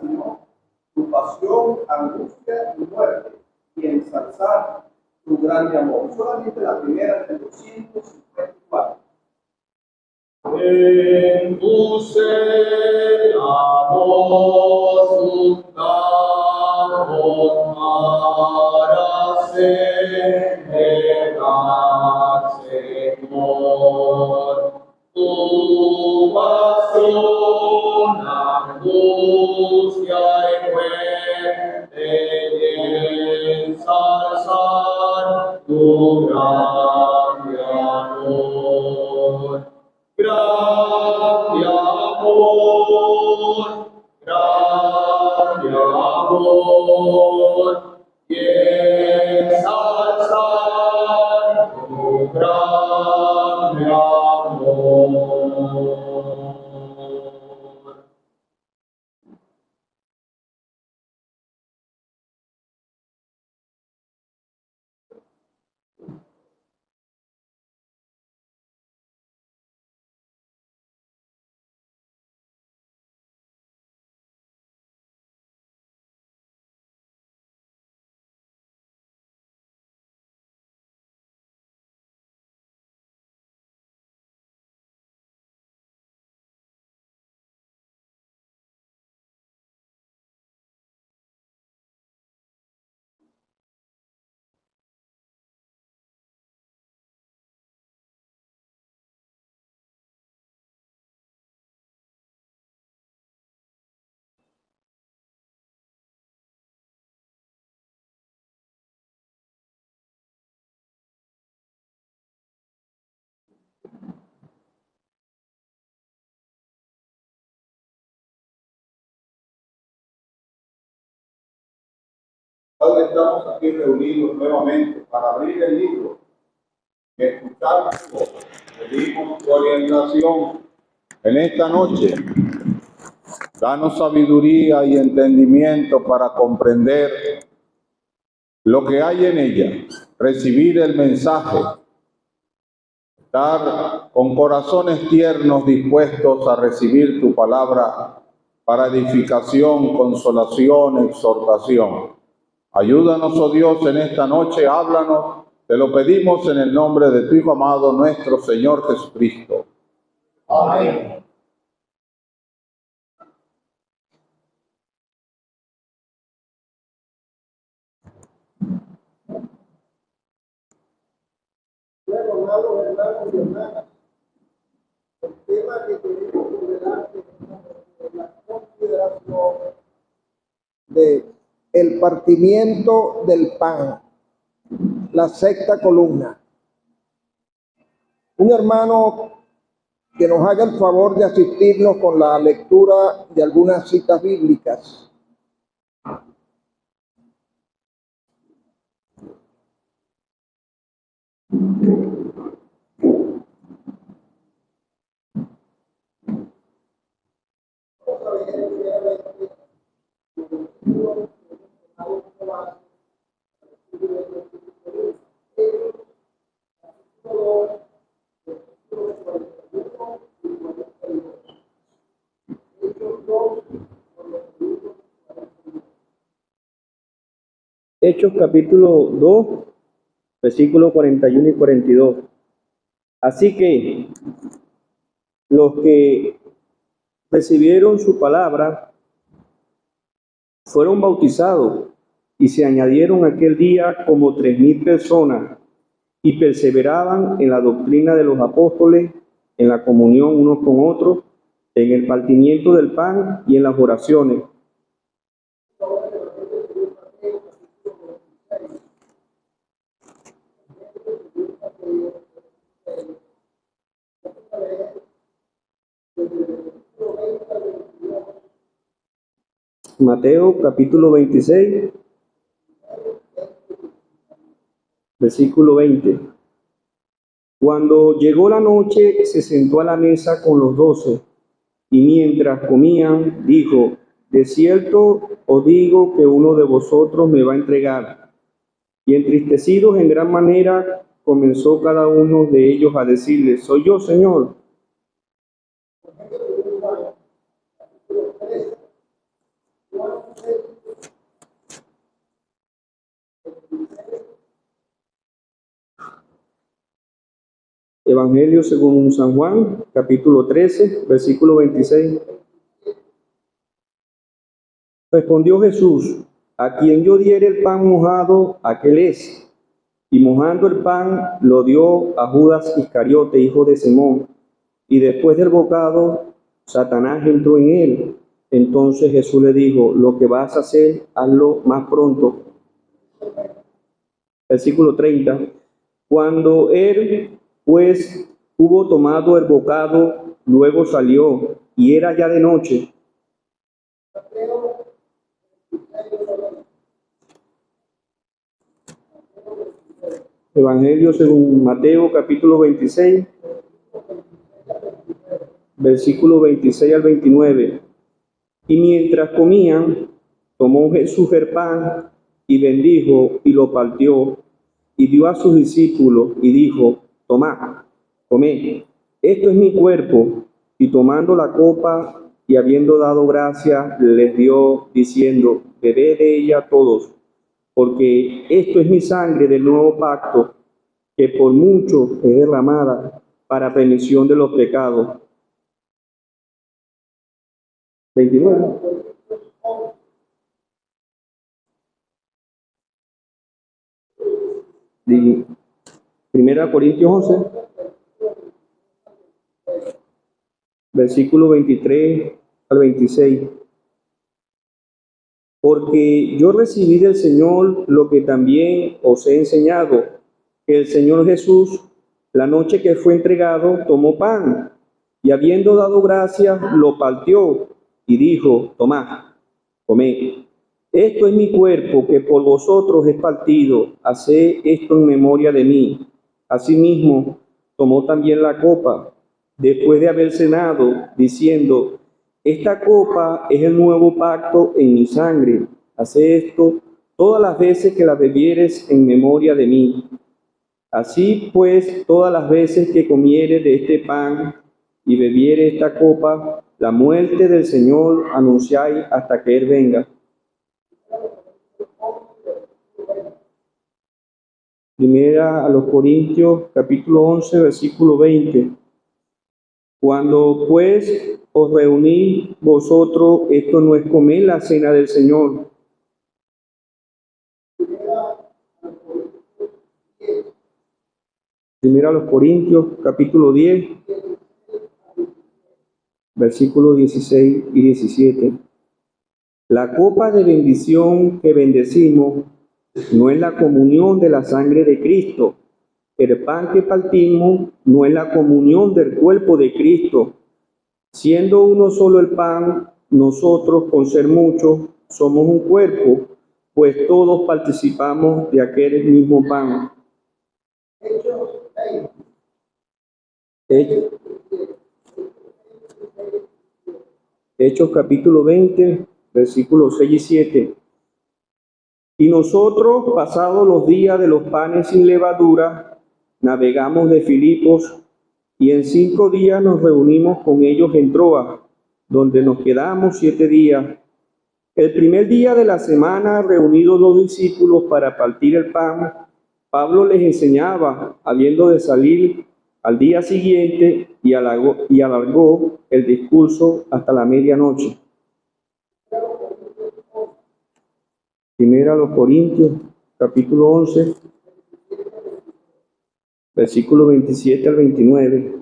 Señor, tu pasión, angustia y muerte, y ensalzar tu grande amor. Solamente la primera del 254. En tu seno juntamos para celebrar, Señor, tu pasión, angustia y muerte, y ensalzar tu grande amor. Grande amor, y ensalzar tu grande amor. Hoy estamos aquí reunidos nuevamente para abrir el libro, escuchar su voz, pedimos tu orientación en esta noche. Danos sabiduría y entendimiento para comprender lo que hay en ella, recibir el mensaje, estar con corazones tiernos dispuestos a recibir tu palabra para edificación, consolación, exhortación. Ayúdanos, oh Dios, en esta noche, háblanos, te lo pedimos en el nombre de tu Hijo amado, nuestro Señor Jesucristo. Amén. Bueno, amados hermanos y hermanas, el tema que tenemos por delante es la consideración de el partimiento del pan, la sexta columna. Un hermano que nos haga el favor de asistirnos con la lectura de algunas citas bíblicas. Hechos capítulo 2, versículos 41 y 42. Así que los que recibieron su palabra fueron bautizados y se añadieron aquel día como 3,000 personas y perseveraban en la doctrina de los apóstoles, en la comunión unos con otros, en el partimiento del pan y en las oraciones. Mateo capítulo 26, versículo 20. Cuando llegó la noche, se sentó a la mesa con los 12, y mientras comían, dijo: de cierto os digo que uno de vosotros me va a entregar. Y entristecidos en gran manera, comenzó cada uno de ellos a decirle: soy yo, Señor. Evangelio según San Juan, capítulo 13, versículo 26. Respondió Jesús: a quien yo diere el pan mojado, aquel es. Y mojando el pan, lo dio a Judas Iscariote, hijo de Simón. Y después del bocado, Satanás entró en él. Entonces Jesús le dijo: lo que vas a hacer, hazlo más pronto. Versículo 30. Cuando él, pues, hubo tomado el bocado, luego salió, y era ya de noche. Evangelio según Mateo, capítulo 26, versículo 26 al 29. Y mientras comían, tomó Jesús el pan y bendijo y lo partió y dio a sus discípulos y dijo: tomad, comed, esto es mi cuerpo. Y tomando la copa y habiendo dado gracias, les dio diciendo: bebed de ella todos, porque esto es mi sangre del nuevo pacto, que por mucho es derramada para remisión de los pecados. 29. Primera Corintios 11, versículo 23 al 26. Porque yo recibí del Señor lo que también os he enseñado, que el Señor Jesús, la noche que fue entregado, tomó pan, y habiendo dado gracias, lo partió, y dijo: tomad, comed. Esto es mi cuerpo, que por vosotros es partido. Haced esto en memoria de mí. Asimismo, tomó también la copa, después de haber cenado, diciendo: esta copa es el nuevo pacto en mi sangre. Haced esto todas las veces que la bebieres en memoria de mí. Así pues, todas las veces que comieres de este pan y bebieres esta copa, la muerte del Señor anunciáis hasta que Él venga. Primera a los Corintios, capítulo 11, versículo 20. Cuando pues os reunís vosotros, esto no es comer la cena del Señor. Primera a los Corintios, capítulo 10, versículos 16 y 17. La copa de bendición que bendecimos no es la comunión de la sangre de Cristo. El pan que partimos no es la comunión del cuerpo de Cristo. Siendo uno solo el pan, nosotros, con ser muchos, somos un cuerpo, pues todos participamos de aquel mismo pan. Hechos capítulo 20, versículos 6 y 7. Y nosotros, pasados los días de los panes sin levadura, navegamos de Filipos, y en 5 días nos reunimos con ellos en Troas, donde nos quedamos 7 días. El primer día de la semana, reunidos los discípulos para partir el pan, Pablo les enseñaba, habiendo de salir al día siguiente, y alargó el discurso hasta la medianoche. Primera a los Corintios, capítulo 11, versículo 27 al 29.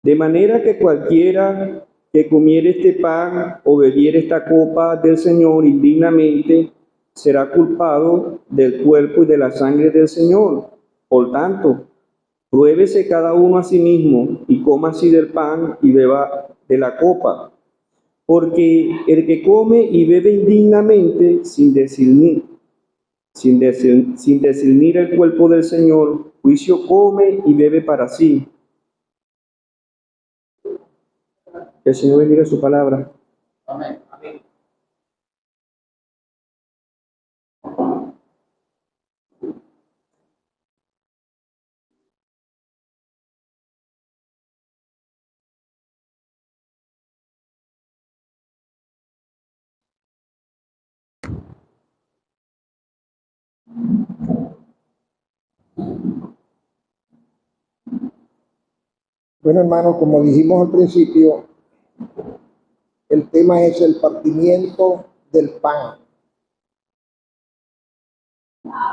De manera que cualquiera que comiere este pan o bebiere esta copa del Señor indignamente, será culpado del cuerpo y de la sangre del Señor. Por tanto, pruébese cada uno a sí mismo y coma así del pan y beba de la copa. Porque el que come y bebe indignamente sin discernir el cuerpo del Señor, juicio come y bebe para sí. Que el Señor bendiga su palabra. Amén. Bueno, hermanos, como dijimos al principio, el tema es el partimiento del pan.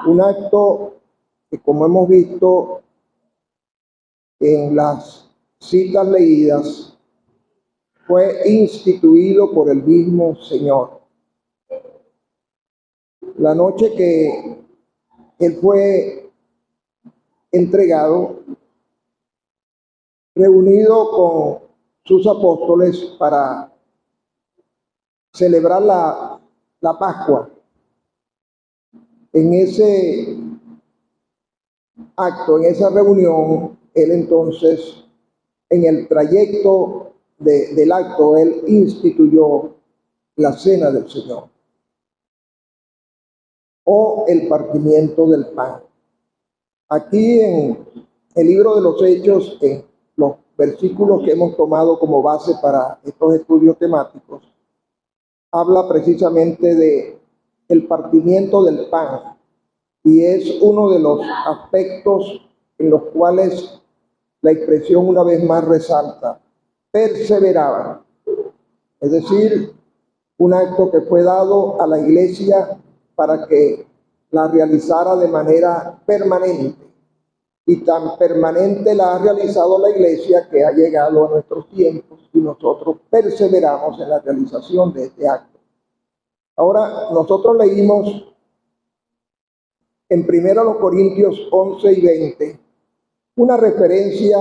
Un acto que, como hemos visto en las citas leídas, fue instituido por el mismo Señor. La noche que Él fue entregado, reunido con sus apóstoles para celebrar la Pascua. En ese acto, en esa reunión, Él entonces, en el trayecto del acto, Él instituyó la cena del Señor o el partimiento del pan. Aquí en el libro de los Hechos, en los versículos que hemos tomado como base para estos estudios temáticos, habla precisamente de el partimiento del pan, y es uno de los aspectos en los cuales la expresión una vez más resalta: perseveraban. Es decir, un acto que fue dado a la iglesia para que la realizara de manera permanente. Y tan permanente la ha realizado la iglesia que ha llegado a nuestros tiempos y nosotros perseveramos en la realización de este acto. Ahora, nosotros leímos en 1 Corintios 11 y 20 una referencia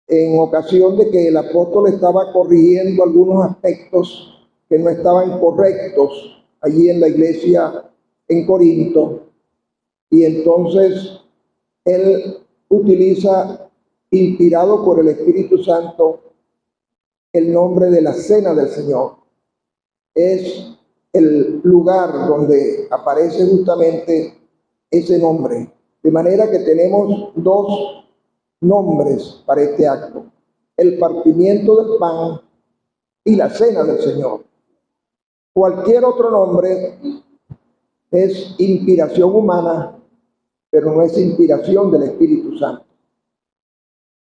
en ocasión de que el apóstol estaba corrigiendo algunos aspectos que no estaban correctos allí en la iglesia en Corinto. Y entonces él utiliza, inspirado por el Espíritu Santo, el nombre de la cena del Señor. Es el lugar donde aparece justamente ese nombre. De manera que tenemos dos nombres para este acto: el partimiento del pan y la cena del Señor. Cualquier otro nombre es inspiración humana, pero no es inspiración del Espíritu Santo.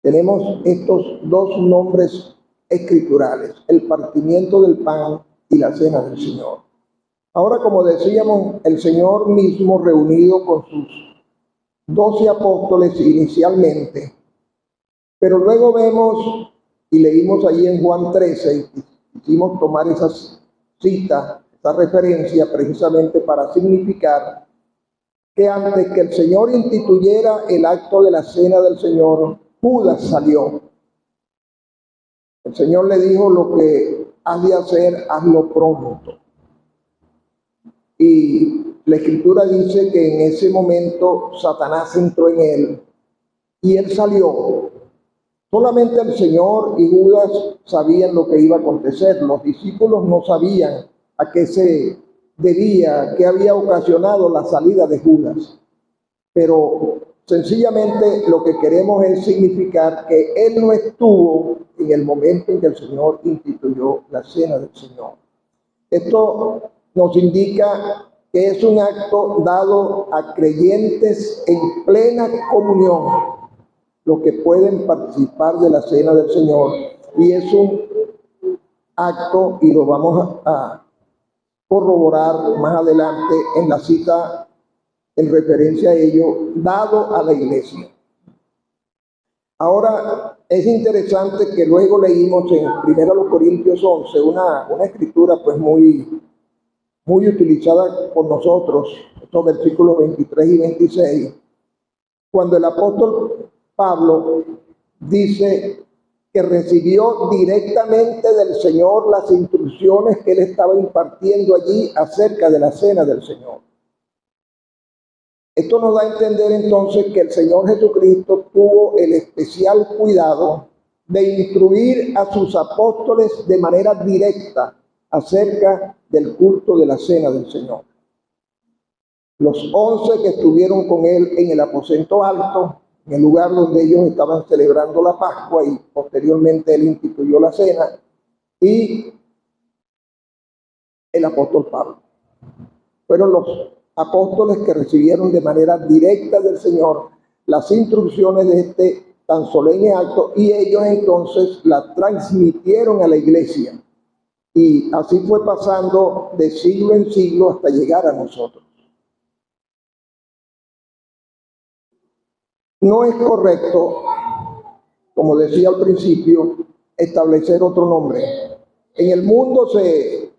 Tenemos estos dos nombres escriturales: el partimiento del pan y la cena del Señor. Ahora, como decíamos, el Señor mismo, reunido con sus 12 apóstoles inicialmente, pero luego vemos y leímos allí en Juan 13, y quisimos tomar esa cita, esa referencia precisamente para significar que antes que el Señor instituyera el acto de la cena del Señor, Judas salió. El Señor le dijo: lo que has de hacer, hazlo pronto. Y la Escritura dice que en ese momento Satanás entró en él y él salió. Solamente el Señor y Judas sabían lo que iba a acontecer. Los discípulos no sabían a qué se debía, qué había ocasionado la salida de Judas. Pero sencillamente lo que queremos es significar que él no estuvo en el momento en que el Señor instituyó la cena del Señor. Esto nos indica que es un acto dado a creyentes en plena comunión, los que pueden participar de la cena del Señor, y es un acto, y lo vamos a corroborar más adelante en la cita en referencia a ello, dado a la iglesia. Ahora, es interesante que luego leímos en 1 Corintios 11 una escritura pues muy utilizada por nosotros, estos versículos 23 y 26, cuando el apóstol Pablo dice que recibió directamente del Señor las instrucciones que él estaba impartiendo allí acerca de la cena del Señor. Esto nos da a entender entonces que el Señor Jesucristo tuvo el especial cuidado de instruir a sus apóstoles de manera directa acerca del culto de la cena del Señor. Los 11 que estuvieron con él en el aposento alto, en el lugar donde ellos estaban celebrando la Pascua, y posteriormente él instituyó la cena, y el apóstol Pablo. Fueron los apóstoles que recibieron de manera directa del Señor las instrucciones de este tan solemne acto, y ellos entonces la transmitieron a la iglesia. Y así fue pasando de siglo en siglo hasta llegar a nosotros. No es correcto, como decía al principio, establecer otro nombre. En el mundo se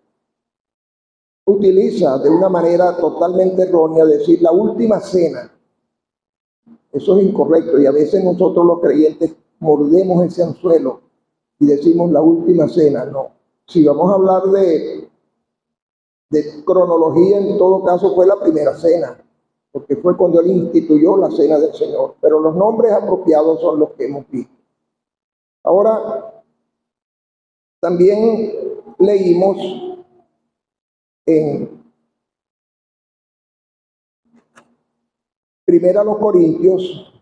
utiliza de una manera totalmente errónea decir la última cena. Eso es incorrecto, y a veces nosotros los creyentes mordemos ese anzuelo y decimos la última cena. No. Si vamos a hablar de cronología, en todo caso fue la primera cena, porque fue cuando él instituyó la cena del Señor. Pero los nombres apropiados son los que hemos visto. Ahora, también leímos en Primera a los Corintios,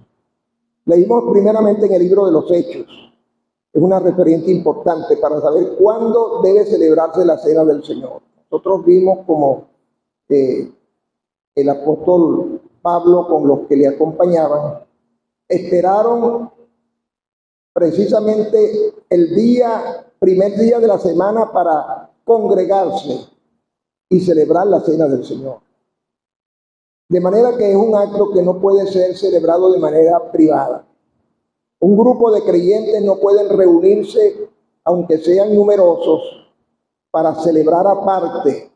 leímos primeramente en el libro de los Hechos. Es una referencia importante para saber cuándo debe celebrarse la cena del Señor. Nosotros vimos como el apóstol Pablo con los que le acompañaban esperaron precisamente el primer día de la semana para congregarse y celebrar la cena del Señor. De manera que es un acto que no puede ser celebrado de manera privada. Un grupo de creyentes no pueden reunirse, aunque sean numerosos, para celebrar aparte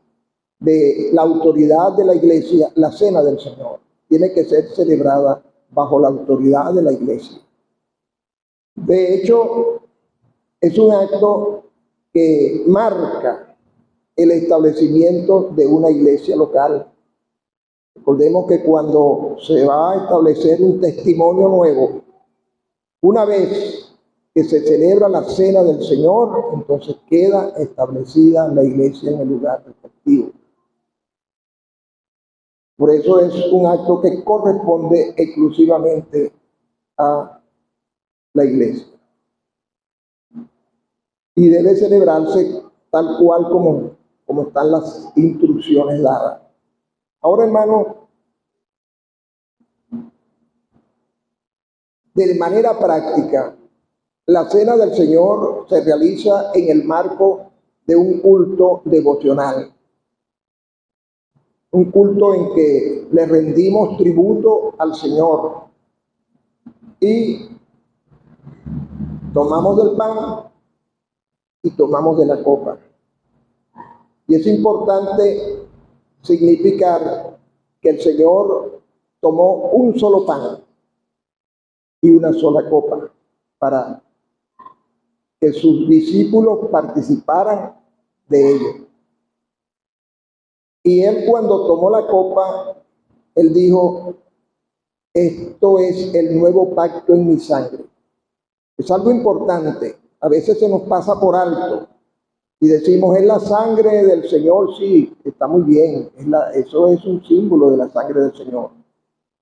de la autoridad de la iglesia la cena del Señor. Tiene que ser celebrada bajo la autoridad de la iglesia. De hecho, es un acto que marca el establecimiento de una iglesia local. Recordemos que cuando se va a establecer un testimonio nuevo, una vez que se celebra la cena del Señor, entonces queda establecida la iglesia en el lugar respectivo. Por eso es un acto que corresponde exclusivamente a la iglesia. Y debe celebrarse tal cual como están las instrucciones dadas. Ahora, hermano, de manera práctica, la cena del Señor se realiza en el marco de un culto devocional. Un culto en que le rendimos tributo al Señor y tomamos del pan y tomamos de la copa. Y es importante significar que el Señor tomó un solo pan y una sola copa para que sus discípulos participaran de ello. Y él, cuando tomó la copa, él dijo: esto es el nuevo pacto en mi sangre. Es algo importante. A veces se nos pasa por alto y decimos, es la sangre del Señor. Sí, está muy bien. Eso es un símbolo de la sangre del Señor.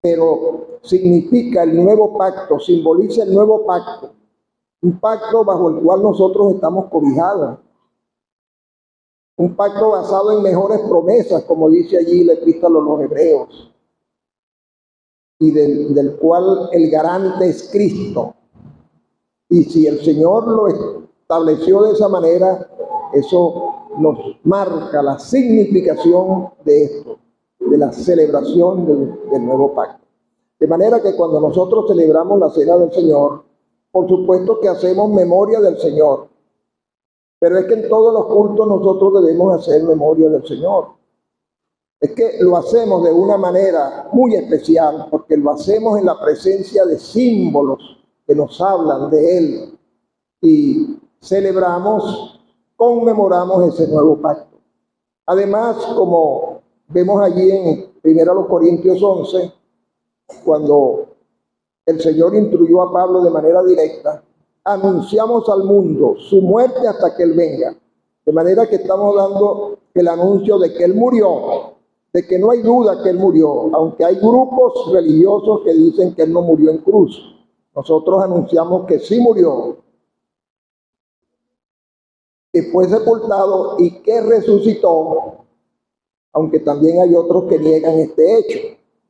Pero significa el nuevo pacto, simboliza el nuevo pacto. Un pacto bajo el cual nosotros estamos cobijados. Un pacto basado en mejores promesas, como dice allí la epístola a los Hebreos. Y del cual el garante es Cristo. Y si el Señor lo estableció de esa manera, eso nos marca la significación de esto, de la celebración del nuevo pacto. De manera que cuando nosotros celebramos la cena del Señor, por supuesto que hacemos memoria del Señor. Pero es que en todos los cultos nosotros debemos hacer memoria del Señor. Es que lo hacemos de una manera muy especial, porque lo hacemos en la presencia de símbolos que nos hablan de Él. Y celebramos, conmemoramos ese nuevo pacto. Además, como vemos allí en 1 Corintios 11, cuando el Señor instruyó a Pablo de manera directa, anunciamos al mundo su muerte hasta que Él venga. De manera que estamos dando el anuncio de que Él murió, de que no hay duda que Él murió, aunque hay grupos religiosos que dicen que Él no murió en cruz. Nosotros anunciamos que sí murió, que fue sepultado y que resucitó, aunque también hay otros que niegan este hecho.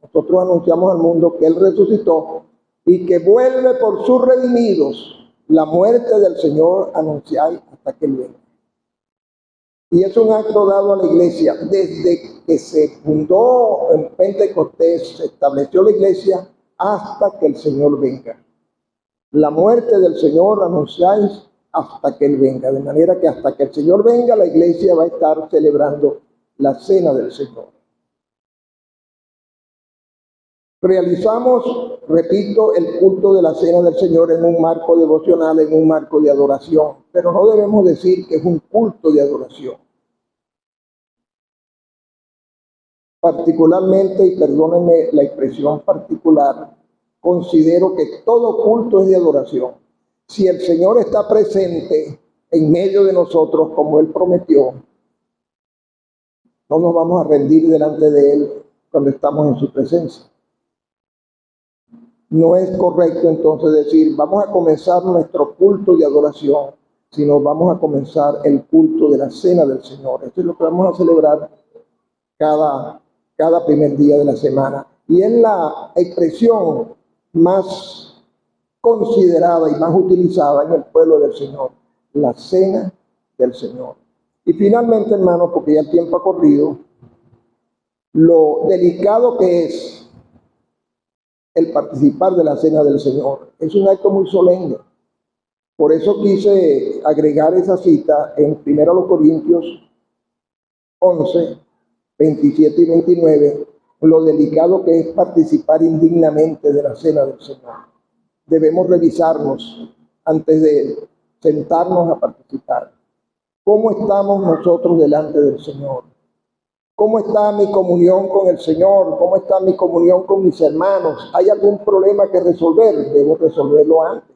Nosotros anunciamos al mundo que Él resucitó y que vuelve por sus redimidos, la muerte del Señor anunciáis hasta que Él venga. Y es un acto dado a la iglesia. Desde que se fundó en Pentecostés, se estableció la iglesia hasta que el Señor venga. La muerte del Señor anunciáis hasta que Él venga. De manera que hasta que el Señor venga, la iglesia va a estar celebrando la cena del Señor. Realizamos, repito, el culto de la cena del Señor en un marco devocional, en un marco de adoración, pero no debemos decir que es un culto de adoración. Particularmente, y perdónenme la expresión particular, considero que todo culto es de adoración. Si el Señor está presente en medio de nosotros como Él prometió, no nos vamos a rendir delante de Él cuando estamos en su presencia. No es correcto entonces decir, vamos a comenzar nuestro culto de adoración, sino vamos a comenzar el culto de la cena del Señor. Esto es lo que vamos a celebrar cada primer día de la semana. Y es la expresión más considerada y más utilizada en el pueblo del Señor, la cena del Señor. Y finalmente, hermanos, porque ya el tiempo ha corrido, lo delicado que es el participar de la cena del Señor. Es un acto muy solemne. Por eso quise agregar esa cita en 1 Corintios 11, 27 y 29, lo delicado que es participar indignamente de la cena del Señor. Debemos revisarnos antes de sentarnos a participar. ¿Cómo estamos nosotros delante del Señor? ¿Cómo está mi comunión con el Señor? ¿Cómo está mi comunión con mis hermanos? ¿Hay algún problema que resolver? Debo resolverlo antes.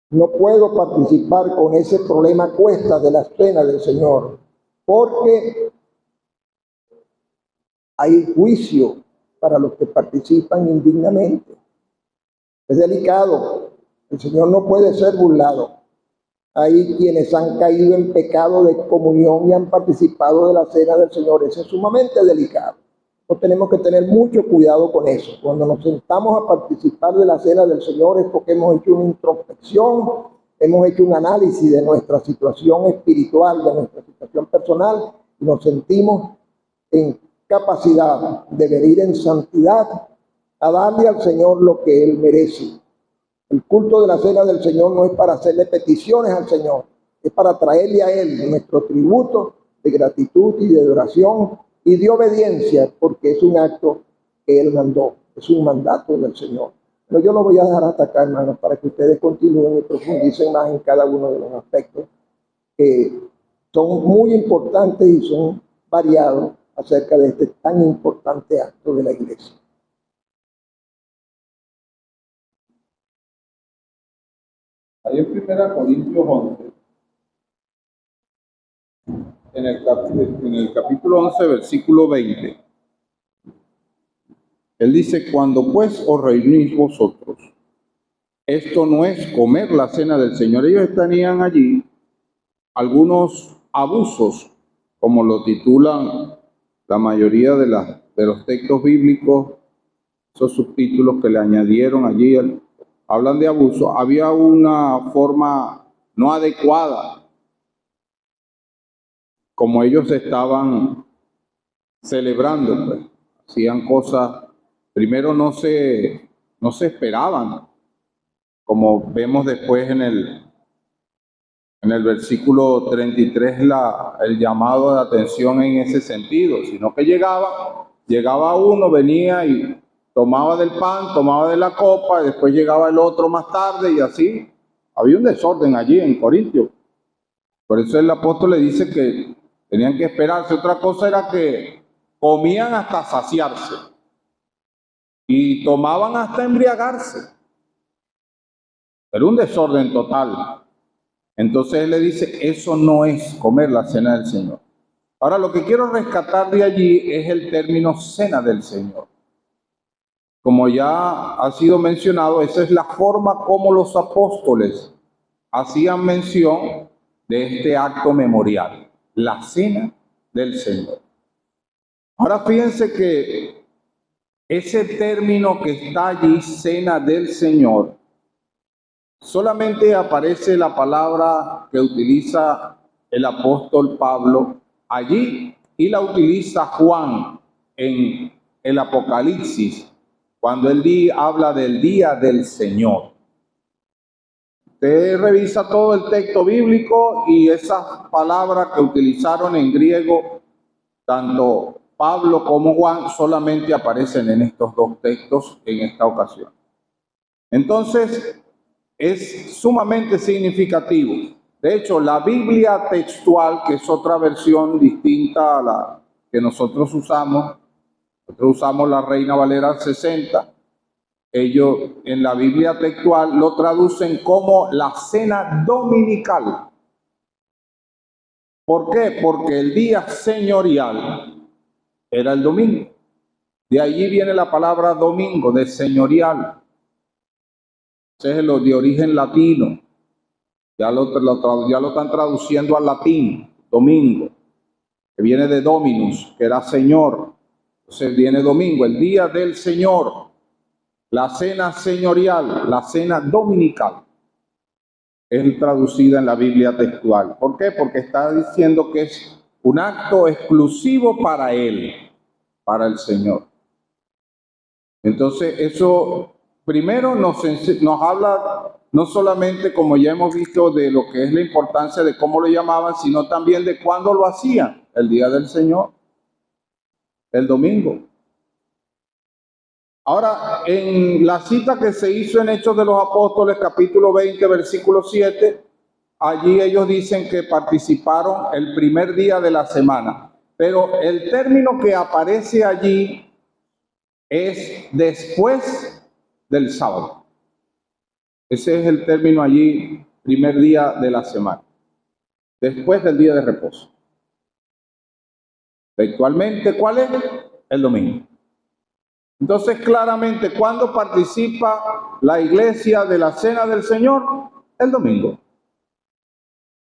No puedo participar con ese problema a cuesta de la cena del Señor, porque hay juicio para los que participan indignamente. Es delicado. El Señor no puede ser burlado. Hay quienes han caído en pecado de comunión y han participado de la cena del Señor. Eso es sumamente delicado. No tenemos que tener mucho cuidado con eso. Cuando nos sentamos a participar de la cena del Señor es porque hemos hecho una introspección, hemos hecho un análisis de nuestra situación espiritual, de nuestra situación personal, y nos sentimos en capacidad de venir en santidad a darle al Señor lo que Él merece. El culto de la cena del Señor no es para hacerle peticiones al Señor, es para traerle a Él nuestro tributo de gratitud y de adoración y de obediencia, porque es un acto que Él mandó, es un mandato del Señor. Pero yo lo voy a dejar hasta acá, hermanos, para que ustedes continúen y profundicen más en cada uno de los aspectos que son muy importantes y son variados acerca de este tan importante acto de la iglesia. Ahí en 1 Corintios 11, en el capítulo 11, versículo 20, él dice, cuando pues os reunís vosotros, esto no es comer la cena del Señor. Ellos tenían allí algunos abusos, como lo titulan la mayoría de los textos bíblicos, esos subtítulos que le añadieron allí, hablan de abuso. Había una forma no adecuada como ellos estaban celebrando, pues. Hacían cosas, primero no se esperaban, como vemos después en el versículo 33, el llamado de atención en ese sentido, sino que llegaba uno, venía y tomaba del pan, tomaba de la copa, y después llegaba el otro más tarde, y así había un desorden allí en Corintio. Por eso el apóstol le dice que tenían que esperarse. Otra cosa era que comían hasta saciarse y tomaban hasta embriagarse. Era un desorden total. Entonces él le dice, eso no es comer la cena del Señor. Ahora lo que quiero rescatar de allí es el término cena del Señor. Como ya ha sido mencionado, esa es la forma como los apóstoles hacían mención de este acto memorial, la cena del Señor. Ahora fíjense que ese término que está allí, cena del Señor, solamente aparece la palabra que utiliza el apóstol Pablo allí y la utiliza Juan en el Apocalipsis, cuando él habla del día del Señor. Usted revisa todo el texto bíblico y esas palabras que utilizaron en griego, tanto Pablo como Juan, solamente aparecen en estos dos textos en esta ocasión. Entonces, es sumamente significativo. De hecho, la Biblia textual, que es otra versión distinta a la que nosotros usamos la Reina Valera 60, ellos en la Biblia textual lo traducen como la cena dominical. ¿Por qué? Porque el día señorial era el domingo. De allí viene la palabra domingo, de señorial. Ese es lo de origen latino. Ya lo están traduciendo al latín, domingo, que viene de dominus, que era señor. Entonces viene domingo, el día del Señor, la cena señorial, la cena dominical. Es traducida en la Biblia textual. ¿Por qué? Porque está diciendo que es un acto exclusivo para Él, para el Señor. Entonces eso primero nos habla no solamente, como ya hemos visto, de lo que es la importancia de cómo lo llamaban, sino también de cuándo lo hacían, el día del Señor, el domingo. Ahora, en la cita que se hizo en Hechos de los Apóstoles, capítulo 20, versículo 7, allí ellos dicen que participaron el primer día de la semana. Pero el término que aparece allí es después del sábado. Ese es el término allí, primer día de la semana. Después del día de reposo. Textualmente, ¿cuál es? El domingo. Entonces, claramente, ¿cuándo participa la iglesia de la cena del Señor? El domingo.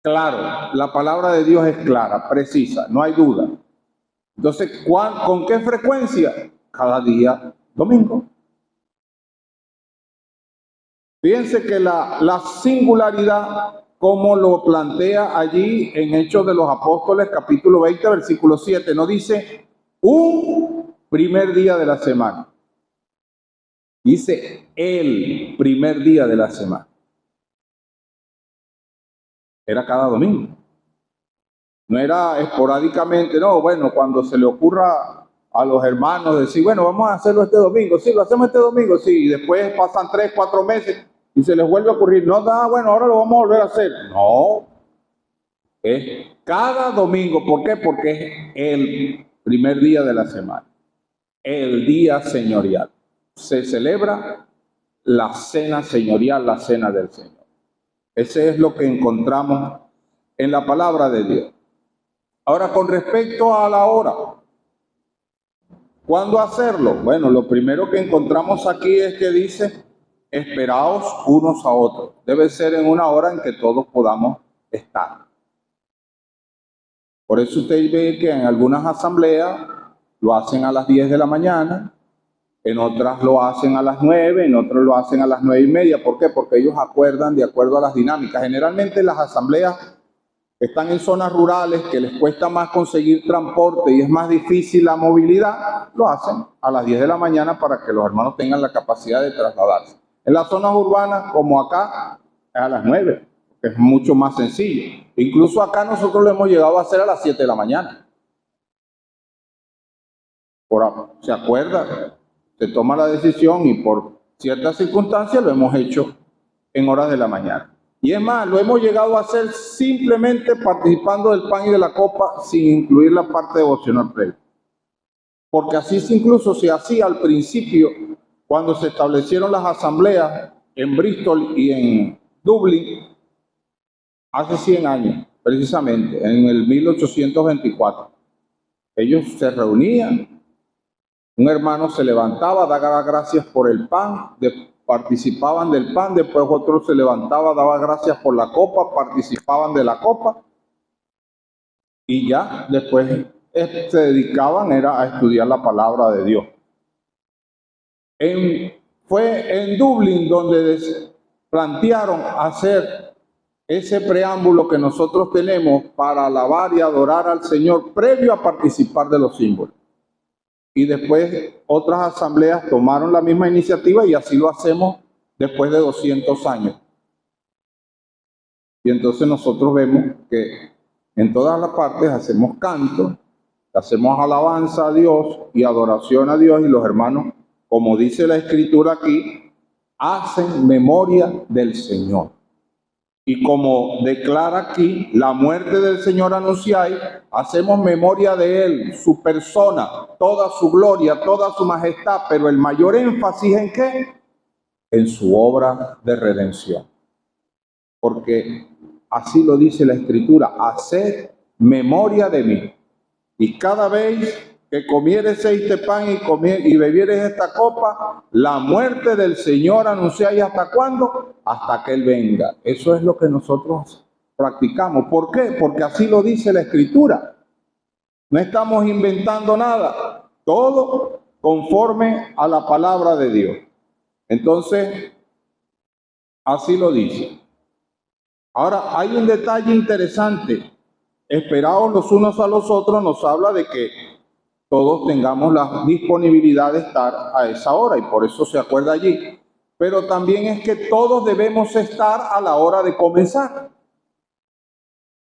Claro, la palabra de Dios es clara, precisa, no hay duda. Entonces, ¿con qué frecuencia? Cada día domingo. Fíjense que la singularidad, como lo plantea allí en Hechos de los Apóstoles, capítulo 20, versículo 7, no dice un primer día de la semana. Dice el primer día de la semana. Era cada domingo. No era esporádicamente, no, bueno, cuando se le ocurra a los hermanos decir, bueno, vamos a hacerlo este domingo. Sí, lo hacemos este domingo, sí, y después pasan 3, 4 meses y se les vuelve a ocurrir, no, bueno, ahora lo vamos a volver a hacer. No, es cada domingo. ¿Por qué? Porque es el primer día de la semana, el día señorial. Se celebra la cena señorial, la cena del Señor. Ese es lo que encontramos en la palabra de Dios. Ahora, con respecto a la hora, ¿cuándo hacerlo? Bueno, lo primero que encontramos aquí es que dice, esperaos unos a otros. Debe ser en una hora en que todos podamos estar. Por eso usted ve que en algunas asambleas lo hacen a las 10 de la mañana, en otras lo hacen a las 9, en otras lo hacen a las 9:30. ¿Por qué? Porque ellos acuerdan de acuerdo a las dinámicas. Generalmente las asambleas están en zonas rurales que les cuesta más conseguir transporte y es más difícil la movilidad, lo hacen a las 10 de la mañana para que los hermanos tengan la capacidad de trasladarse. En las zonas urbanas, como acá, es a las 9, que es mucho más sencillo. Incluso acá nosotros lo hemos llegado a hacer a las 7 de la mañana. ¿Se acuerda? Se toma la decisión y por ciertas circunstancias lo hemos hecho en horas de la mañana. Y es más, lo hemos llegado a hacer simplemente participando del pan y de la copa sin incluir la parte devocional previa. Porque así incluso se hacía al principio cuando se establecieron las asambleas en Bristol y en Dublín hace 100 años, precisamente, en el 1824. Ellos se reunían, un hermano se levantaba, daba gracias por el pan, participaban del pan, después otro se levantaba, daba gracias por la copa, participaban de la copa y ya después se dedicaban era a estudiar la palabra de Dios. Fue en Dublín donde plantearon hacer ese preámbulo que nosotros tenemos para alabar y adorar al Señor previo a participar de los símbolos. Y después otras asambleas tomaron la misma iniciativa y así lo hacemos después de 200 años. Y entonces nosotros vemos que en todas las partes hacemos canto, hacemos alabanza a Dios y adoración a Dios, y los hermanos, como dice la Escritura aquí, hacen memoria del Señor. Y como declara aquí, la muerte del Señor anunciáis, hacemos memoria de Él, su persona, toda su gloria, toda su majestad, pero el mayor énfasis ¿en qué? En su obra de redención. Porque así lo dice la Escritura, haced memoria de mí. Y cada vez que comiereis este pan y bebiereis esta copa, la muerte del Señor anunciáis. ¿Hasta cuándo? Hasta que Él venga. Eso es lo que nosotros practicamos. ¿Por qué? Porque así lo dice la Escritura. No estamos inventando nada. Todo conforme a la palabra de Dios. Entonces, así lo dice. Ahora, hay un detalle interesante. Esperaos los unos a los otros nos habla de que todos tengamos la disponibilidad de estar a esa hora, y por eso se acuerda allí. Pero también es que todos debemos estar a la hora de comenzar.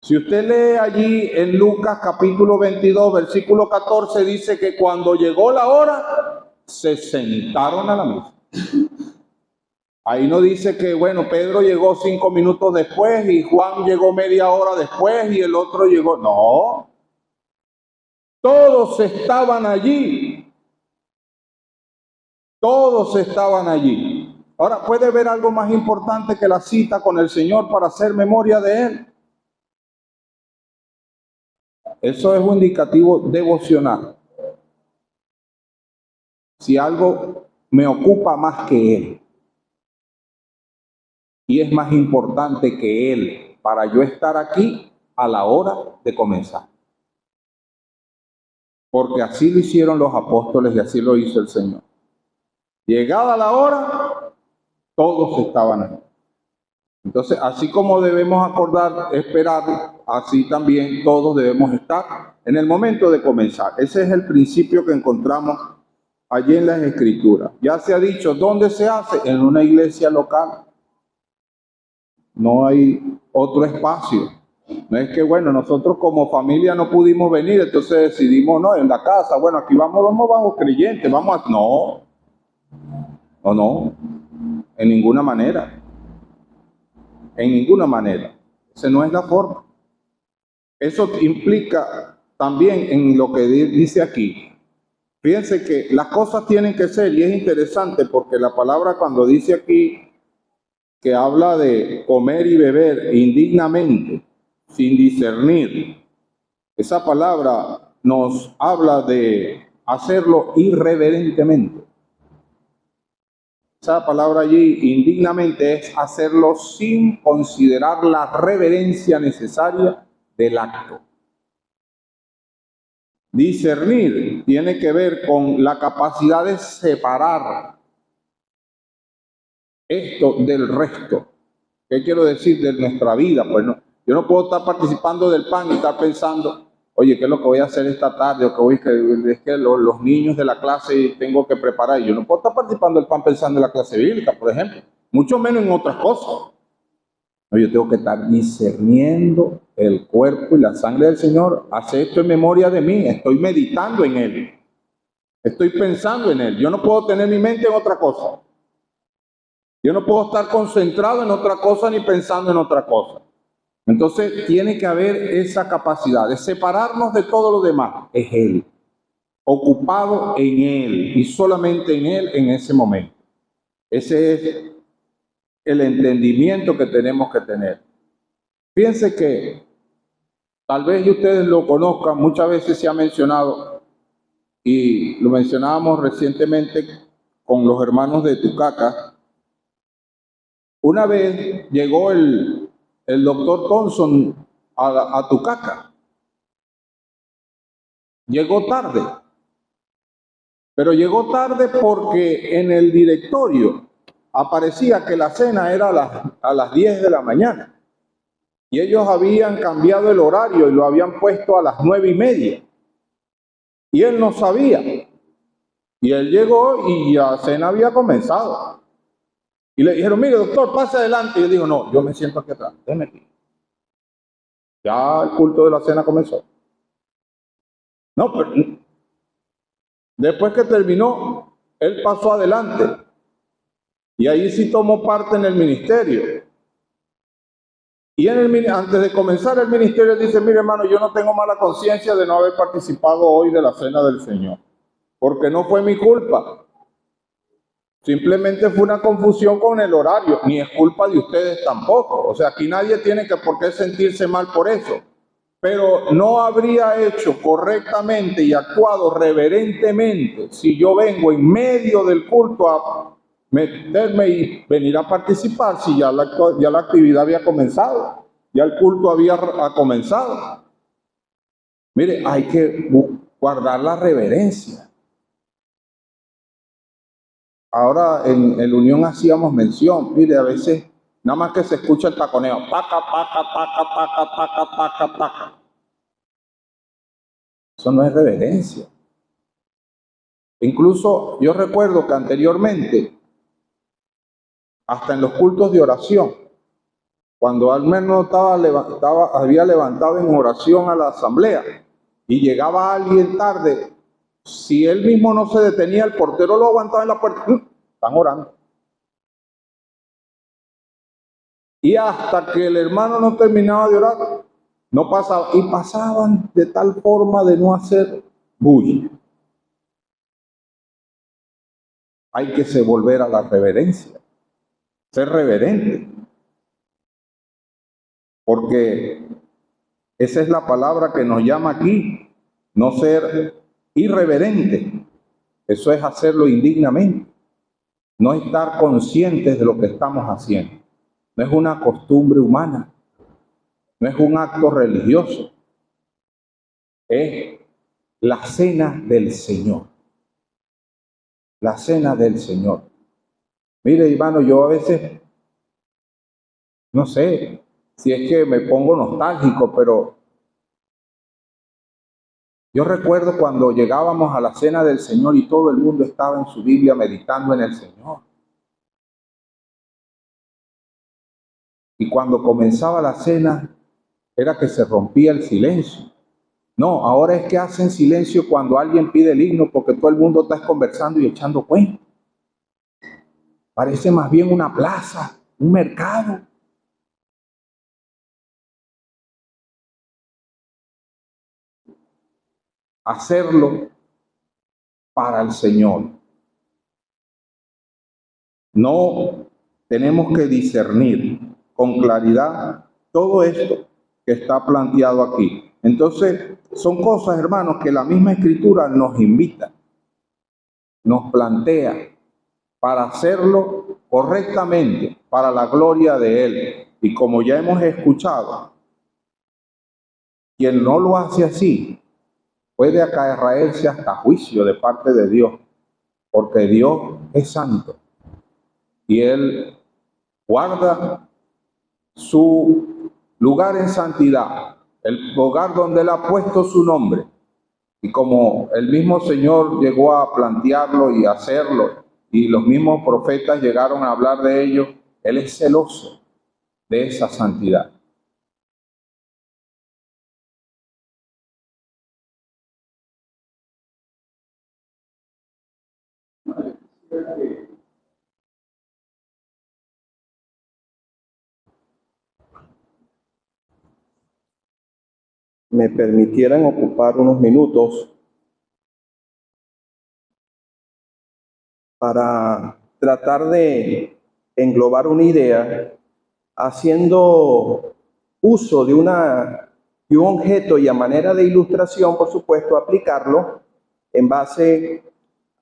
Si usted lee allí en Lucas capítulo 22, versículo 14, dice que cuando llegó la hora, se sentaron a la mesa. Ahí no dice que, bueno, Pedro llegó 5 minutos después y Juan llegó media hora después y el otro llegó. No. Todos estaban allí. Todos estaban allí. Ahora, ¿puede haber algo más importante que la cita con el Señor para hacer memoria de Él? Eso es un indicativo devocional. Si algo me ocupa más que Él, y es más importante que Él para yo estar aquí a la hora de comenzar. Porque así lo hicieron los apóstoles y así lo hizo el Señor. Llegada la hora, todos estaban ahí. Entonces, así como debemos esperar, así también todos debemos estar en el momento de comenzar. Ese es el principio que encontramos allí en las Escrituras. Ya se ha dicho, ¿dónde se hace? En una iglesia local. No hay otro espacio. No es que, bueno, nosotros como familia no pudimos venir, entonces decidimos, no, en la casa, bueno, aquí vamos creyentes, vamos a... No, en ninguna manera. En ninguna manera. Esa no es la forma. Eso implica también en lo que dice aquí. Fíjense que las cosas tienen que ser, y es interesante porque la palabra cuando dice aquí que habla de comer y beber indignamente, sin discernir, esa palabra nos habla de hacerlo irreverentemente. Esa palabra allí, indignamente, es hacerlo sin considerar la reverencia necesaria del acto. Discernir tiene que ver con la capacidad de separar esto del resto. ¿Qué quiero decir de nuestra vida? Pues no, yo no puedo estar participando del pan y estar pensando, oye, ¿qué es lo que voy a hacer esta tarde? O que es que los niños de la clase tengo que preparar. Yo no puedo estar participando del pan pensando en la clase bíblica, por ejemplo. Mucho menos en otras cosas. No, yo tengo que estar discerniendo el cuerpo y la sangre del Señor. Hace esto en memoria de mí. Estoy meditando en Él. Estoy pensando en Él. Yo no puedo tener mi mente en otra cosa. Yo no puedo estar concentrado en otra cosa ni pensando en otra cosa. Entonces tiene que haber esa capacidad de separarnos de todo lo demás. Es Él, ocupado en Él y solamente en Él en ese momento. Ese es el entendimiento que tenemos que tener. Fíjense que tal vez ustedes lo conozcan, muchas veces se ha mencionado y lo mencionábamos recientemente con los hermanos de Tucaca. Una vez llegó el doctor Thompson a Tucaca. Llegó tarde. Pero llegó tarde porque en el directorio aparecía que la cena era a las 10 de la mañana. Y ellos habían cambiado el horario y lo habían puesto a las 9:30. Y él no sabía. Y él llegó y la cena había comenzado. Y le dijeron, mire, doctor, pase adelante. Y él dijo, no, yo me siento aquí atrás, déjeme aquí. Ya el culto de la cena comenzó. No, pero después que terminó, él pasó adelante. Y ahí sí tomó parte en el ministerio. Y antes de comenzar el ministerio, él dice, mire hermano, yo no tengo mala conciencia de no haber participado hoy de la cena del Señor. Porque no fue mi culpa. Simplemente fue una confusión con el horario. Ni es culpa de ustedes tampoco. O sea, aquí nadie tiene por qué sentirse mal por eso. Pero no habría hecho correctamente y actuado reverentemente si yo vengo en medio del culto a meterme y venir a participar si ya la actividad había comenzado, ya el culto había comenzado. Mire, hay que guardar la reverencia. Ahora en el Unión hacíamos mención, mire, a veces nada más que se escucha el taconeo, taca, taca, taca, taca, taca, taca, taca. Eso no es reverencia. Incluso yo recuerdo que anteriormente, hasta en los cultos de oración, cuando al menos había levantado en oración a la asamblea y llegaba alguien tarde, si él mismo no se detenía, el portero lo aguantaba en la puerta. Están orando. Y hasta que el hermano no terminaba de orar, no pasaba. Y pasaban de tal forma de no hacer bulla. Hay que volver a la reverencia. Ser reverente. Porque esa es la palabra que nos llama aquí. No ser irreverente. Eso es hacerlo indignamente. No estar conscientes de lo que estamos haciendo. No es una costumbre humana. No es un acto religioso. Es la cena del Señor. La cena del Señor. Mire, hermano, yo a veces, no sé si es que me pongo nostálgico, pero yo recuerdo cuando llegábamos a la cena del Señor y todo el mundo estaba en su Biblia meditando en el Señor. Y cuando comenzaba la cena, era que se rompía el silencio. No, ahora es que hacen silencio cuando alguien pide el himno porque todo el mundo está conversando y echando cuentos. Parece más bien una plaza, un mercado. Hacerlo para el Señor. No tenemos que discernir con claridad todo esto que está planteado aquí. Entonces, son cosas, hermanos, que la misma Escritura nos invita, nos plantea para hacerlo correctamente, para la gloria de Él. Y como ya hemos escuchado, quien no lo hace así, puede acarrearse hasta juicio de parte de Dios, porque Dios es santo y Él guarda su lugar en santidad, el lugar donde Él ha puesto su nombre. Y como el mismo Señor llegó a plantearlo y hacerlo, y los mismos profetas llegaron a hablar de ello, Él es celoso de esa santidad. Me permitieran ocupar unos minutos para tratar de englobar una idea haciendo uso de un objeto y a manera de ilustración, por supuesto, aplicarlo en base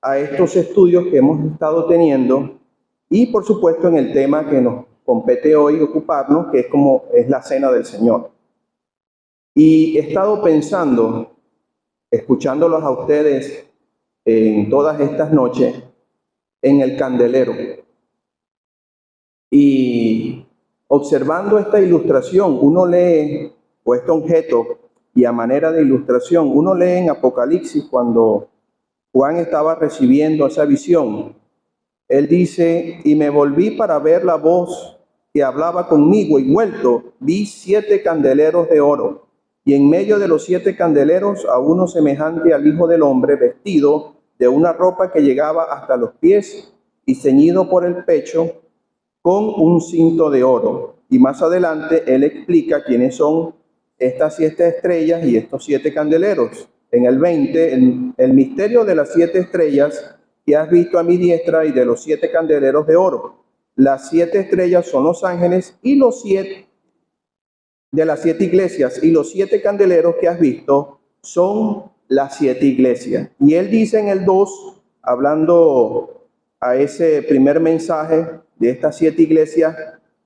a estos estudios que hemos estado teniendo y, por supuesto, en el tema que nos compete hoy ocuparnos, que es la Cena del Señor. Y he estado pensando, escuchándolos a ustedes en todas estas noches en el candelero. Y observando esta ilustración, uno lee, o este objeto, y a manera de ilustración, uno lee en Apocalipsis cuando Juan estaba recibiendo esa visión. Él dice, y me volví para ver la voz que hablaba conmigo, y vuelto, vi 7 candeleros de oro, y en medio de los 7 candeleros a uno semejante al Hijo del Hombre, vestido de una ropa que llegaba hasta los pies, y ceñido por el pecho con un cinto de oro. Y más adelante él explica quiénes son estas 7 estrellas y estos 7 candeleros. En el 20, el misterio de las 7 estrellas que has visto a mi diestra y de los 7 candeleros de oro. Las 7 estrellas son los ángeles y los 7 de las 7 iglesias, y los 7 candeleros que has visto son las 7 iglesias. Y él dice en el 2, hablando a ese primer mensaje de estas 7 iglesias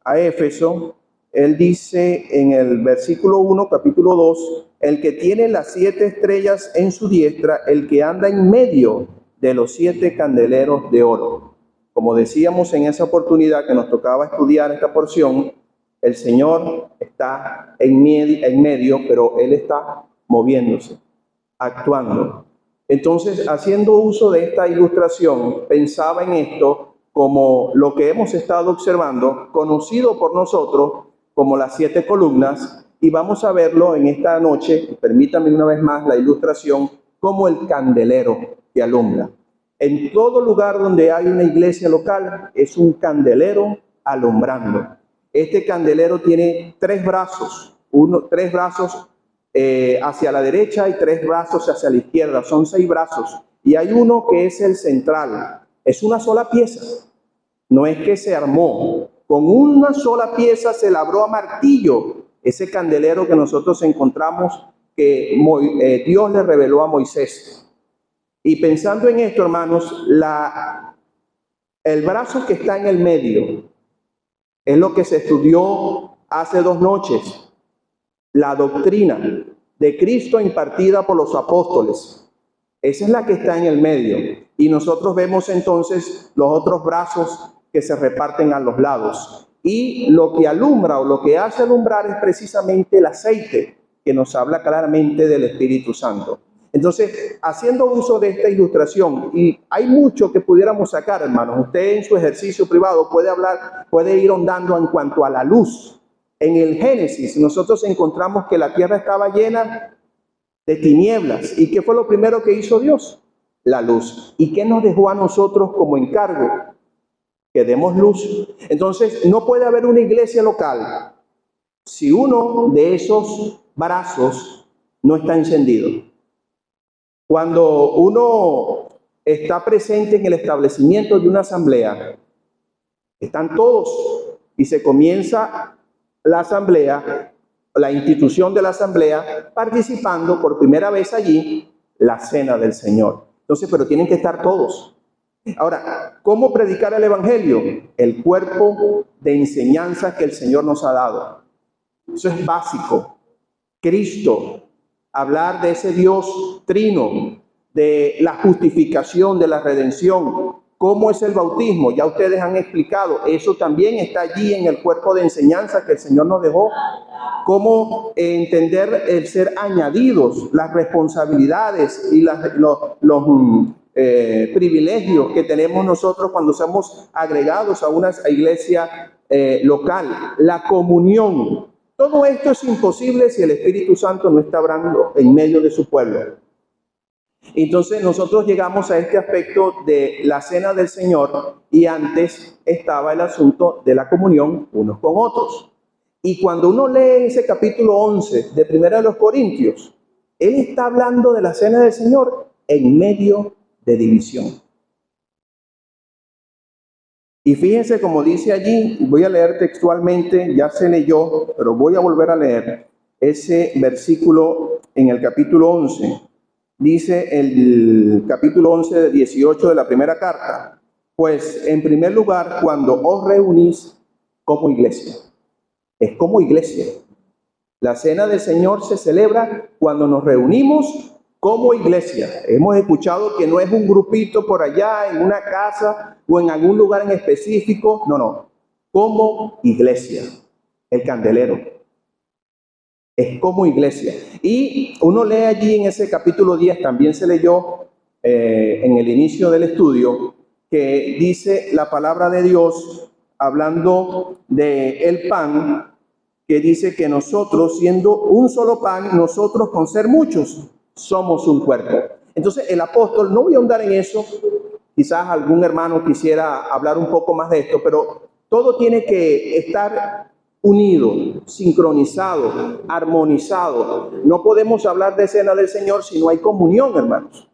a Éfeso, él dice en el versículo 1, capítulo 2, el que tiene las 7 estrellas en su diestra, el que anda en medio de los 7 candeleros de oro. Como decíamos en esa oportunidad que nos tocaba estudiar esta porción, el Señor está en medio, pero Él está moviéndose, actuando. Entonces, haciendo uso de esta ilustración, pensaba en esto como lo que hemos estado observando, conocido por nosotros como las 7 columnas, y vamos a verlo en esta noche, permítame una vez más la ilustración, como el candelero que alumbra. En todo lugar donde hay una iglesia local, es un candelero alumbrando. Este candelero tiene 3 brazos, 3 brazos hacia la derecha y 3 brazos hacia la izquierda, son 6 brazos, y hay uno que es el central, es una sola pieza, no es que se armó, con una sola pieza se labró a martillo ese candelero que nosotros encontramos que Dios le reveló a Moisés. Y pensando en esto, hermanos, el brazo que está en el medio es lo que se estudió hace 2 noches, la doctrina de Cristo impartida por los apóstoles. Esa es la que está en el medio. Y nosotros vemos entonces los otros brazos que se reparten a los lados. Y lo que alumbra o lo que hace alumbrar es precisamente el aceite, que nos habla claramente del Espíritu Santo. Entonces, haciendo uso de esta ilustración, y hay mucho que pudiéramos sacar, hermanos. Usted en su ejercicio privado puede ir ahondando en cuanto a la luz. En el Génesis, nosotros encontramos que la tierra estaba llena de tinieblas. ¿Y qué fue lo primero que hizo Dios? La luz. ¿Y qué nos dejó a nosotros como encargo? Que demos luz. Entonces, no puede haber una iglesia local si uno de esos brazos no está encendido. Cuando uno está presente en el establecimiento de una asamblea, están todos y se comienza la asamblea, la institución de la asamblea, participando por primera vez allí la cena del Señor. Entonces, pero tienen que estar todos. Ahora, ¿cómo predicar el evangelio? El cuerpo de enseñanza que el Señor nos ha dado. Eso es básico. Cristo, hablar de ese Dios trino, de la justificación, de la redención. ¿Cómo es el bautismo? Ya ustedes han explicado. Eso también está allí en el cuerpo de enseñanza que el Señor nos dejó. Cómo entender el ser añadidos, las responsabilidades y los privilegios que tenemos nosotros cuando somos agregados a una iglesia local. La comunión. Todo esto es imposible si el Espíritu Santo no está obrando en medio de su pueblo. Entonces nosotros llegamos a este aspecto de la cena del Señor, y antes estaba el asunto de la comunión unos con otros. Y cuando uno lee ese capítulo 11 de Primera de los Corintios, él está hablando de la cena del Señor en medio de división. Y fíjense como dice allí, voy a leer textualmente, ya se leyó, pero voy a volver a leer ese versículo en el capítulo 11. Dice el capítulo 11 de 18 de la primera carta: pues en primer lugar, cuando os reunís como iglesia, es como iglesia. La cena del Señor se celebra cuando nos reunimos como iglesia. Hemos escuchado que no es un grupito por allá en una casa o en algún lugar en específico. No, no. Como iglesia, el candelero. Es como iglesia. Y uno lee allí en ese capítulo 10, también se leyó en el inicio del estudio, que dice la palabra de Dios, hablando de el pan, que dice que nosotros, siendo un solo pan, nosotros con ser muchos, somos un cuerpo. Entonces el apóstol, no voy a ahondar en eso, quizás algún hermano quisiera hablar un poco más de esto, pero todo tiene que estar unido, sincronizado, armonizado. No podemos hablar de cena del Señor si no hay comunión, hermanos.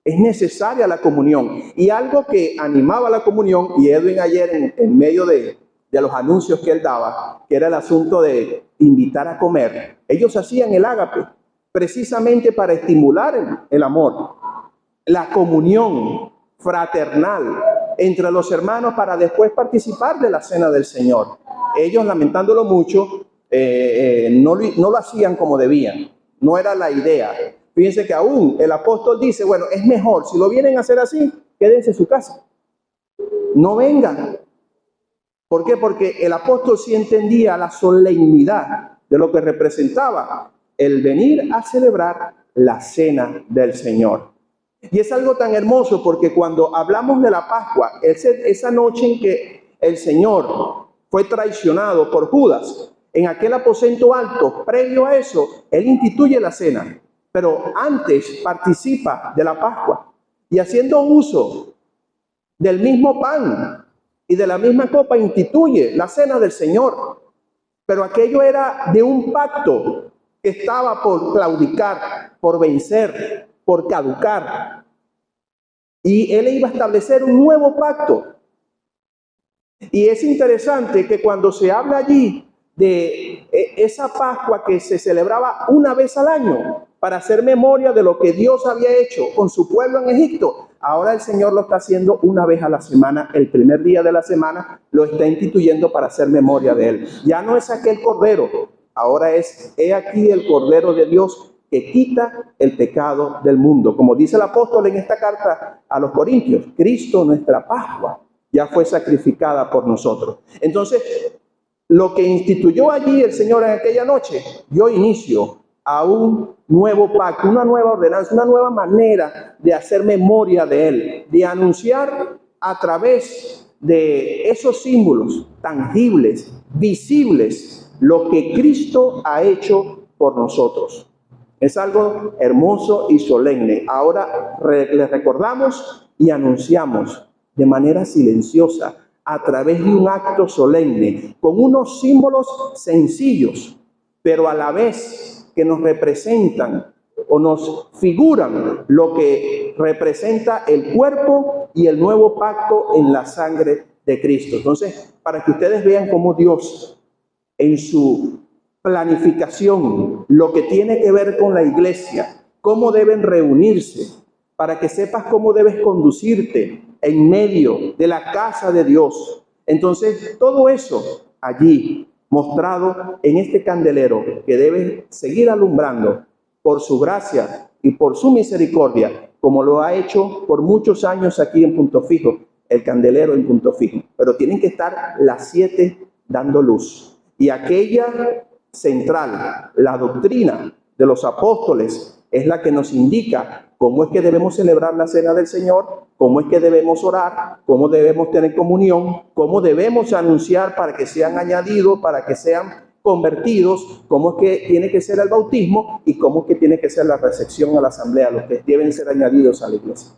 Es necesaria la comunión. Y algo que animaba la comunión, y Edwin ayer en medio de los anuncios que él daba, que era el asunto de invitar a comer, ellos hacían el ágape, precisamente para estimular el amor, la comunión fraternal entre los hermanos para después participar de la cena del Señor. Ellos, lamentándolo mucho, no lo hacían como debían. No era la idea. Fíjense que aún el apóstol dice, bueno, es mejor, si lo vienen a hacer así, quédense en su casa. No vengan. ¿Por qué? Porque el apóstol sí entendía la solemnidad de lo que representaba el venir a celebrar la cena del Señor. Y es algo tan hermoso porque cuando hablamos de la Pascua, esa noche en que el Señor fue traicionado por Judas, en aquel aposento alto, previo a eso, Él instituye la cena, pero antes participa de la Pascua y haciendo uso del mismo pan y de la misma copa instituye la cena del Señor. Pero aquello era de un pacto que estaba por claudicar, por vencer, por caducar. Y Él iba a establecer un nuevo pacto. Y es interesante que cuando se habla allí de esa Pascua que se celebraba una vez al año para hacer memoria de lo que Dios había hecho con su pueblo en Egipto, ahora el Señor lo está haciendo una vez a la semana, el primer día de la semana lo está instituyendo para hacer memoria de Él. Ya no es aquel cordero, ahora es, he aquí el Cordero de Dios que quita el pecado del mundo. Como dice el apóstol en esta carta a los Corintios, Cristo, nuestra Pascua, ya fue sacrificada por nosotros. Entonces, lo que instituyó allí el Señor en aquella noche dio inicio a un nuevo pacto, una nueva ordenanza, una nueva manera de hacer memoria de Él, de anunciar a través de esos símbolos tangibles, visibles, lo que Cristo ha hecho por nosotros. Es algo hermoso y solemne. Ahora le recordamos y anunciamos de manera silenciosa, a través de un acto solemne, con unos símbolos sencillos, pero a la vez que nos representan o nos figuran lo que representa el cuerpo y el nuevo pacto en la sangre de Cristo. Entonces, para que ustedes vean cómo Dios, en su planificación, lo que tiene que ver con la iglesia, cómo deben reunirse, para que sepas cómo debes conducirte en medio de la casa de Dios. Entonces, todo eso allí mostrado en este candelero que debe seguir alumbrando por su gracia y por su misericordia, como lo ha hecho por muchos años aquí en Punto Fijo, el candelero en Punto Fijo. Pero tienen que estar las 7 dando luz. Y aquella central, la doctrina de los apóstoles, es la que nos indica cómo es que debemos celebrar la cena del Señor, cómo es que debemos orar, cómo debemos tener comunión, cómo debemos anunciar para que sean añadidos, para que sean convertidos, cómo es que tiene que ser el bautismo y cómo es que tiene que ser la recepción a la asamblea, los que deben ser añadidos a la iglesia.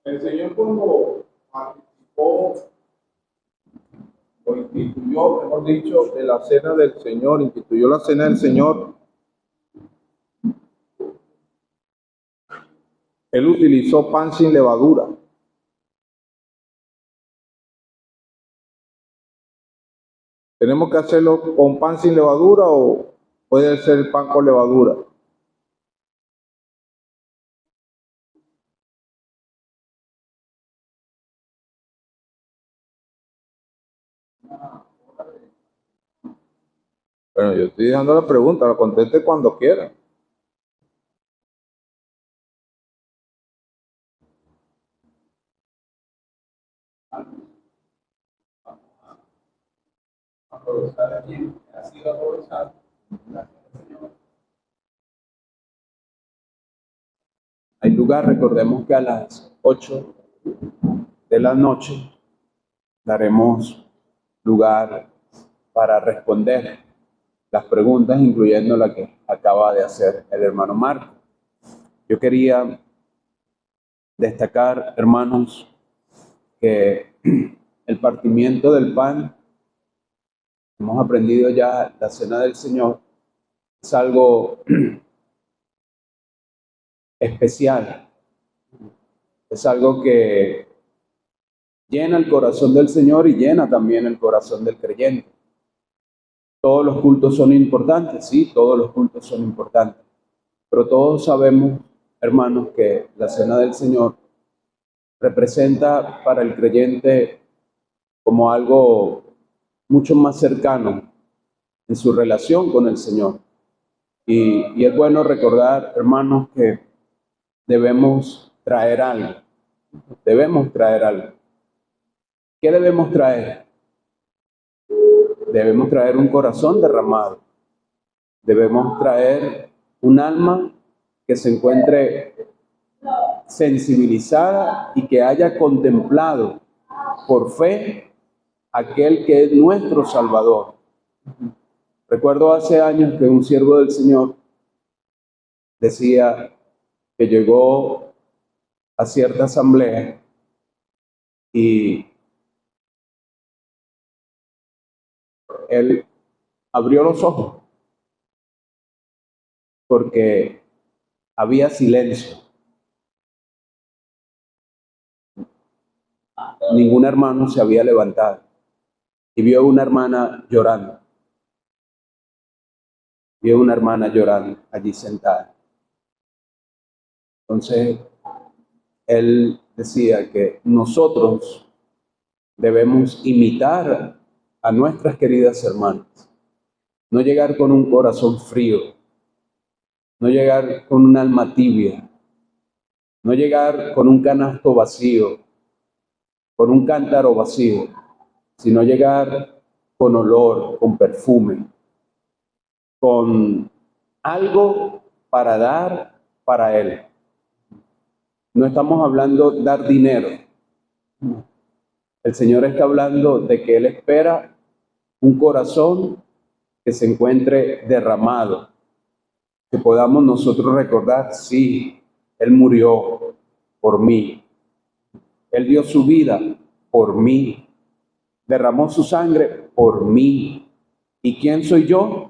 El Señor cuando participó o instituyó, mejor dicho, de la cena del Señor, instituyó la cena del Señor, Él utilizó pan sin levadura. ¿Tenemos que hacerlo con pan sin levadura o puede ser pan con levadura. Bueno, yo estoy dejando la pregunta, la conteste cuando quiera. Hay lugar, recordemos que a las 8 de la noche daremos lugar para responder las preguntas, incluyendo la que acaba de hacer el hermano Marco. Yo quería destacar, hermanos, que el partimiento del pan, hemos aprendido ya la cena del Señor, es algo especial, es algo que llena el corazón del Señor y llena también el corazón del creyente. Todos los cultos son importantes, sí, todos los cultos son importantes, pero todos sabemos, hermanos, que la cena del Señor representa para el creyente como algo mucho más cercano en su relación con el Señor. Y es bueno recordar, hermanos, que debemos traer algo. Debemos traer algo. ¿Qué debemos traer? Debemos traer un corazón derramado. Debemos traer un alma que se encuentre sensibilizada y que haya contemplado por fe aquel que es nuestro Salvador. Recuerdo hace años que un siervo del Señor decía que llegó a cierta asamblea y él abrió los ojos porque había silencio. Ningún hermano se había levantado y vio una hermana llorando. Vio una hermana llorando allí sentada. Entonces, él decía que nosotros debemos imitar a nuestras queridas hermanas. No llegar con un corazón frío, no llegar con un alma tibia, no llegar con un canasto vacío, con un cántaro vacío, sino llegar con olor, con perfume, con algo para dar para Él. No estamos hablando de dar dinero. El Señor está hablando de que Él espera un corazón que se encuentre derramado, que podamos nosotros recordar, sí, Él murió por mí, Él dio su vida por mí, derramó su sangre por mí. ¿Y quién soy yo?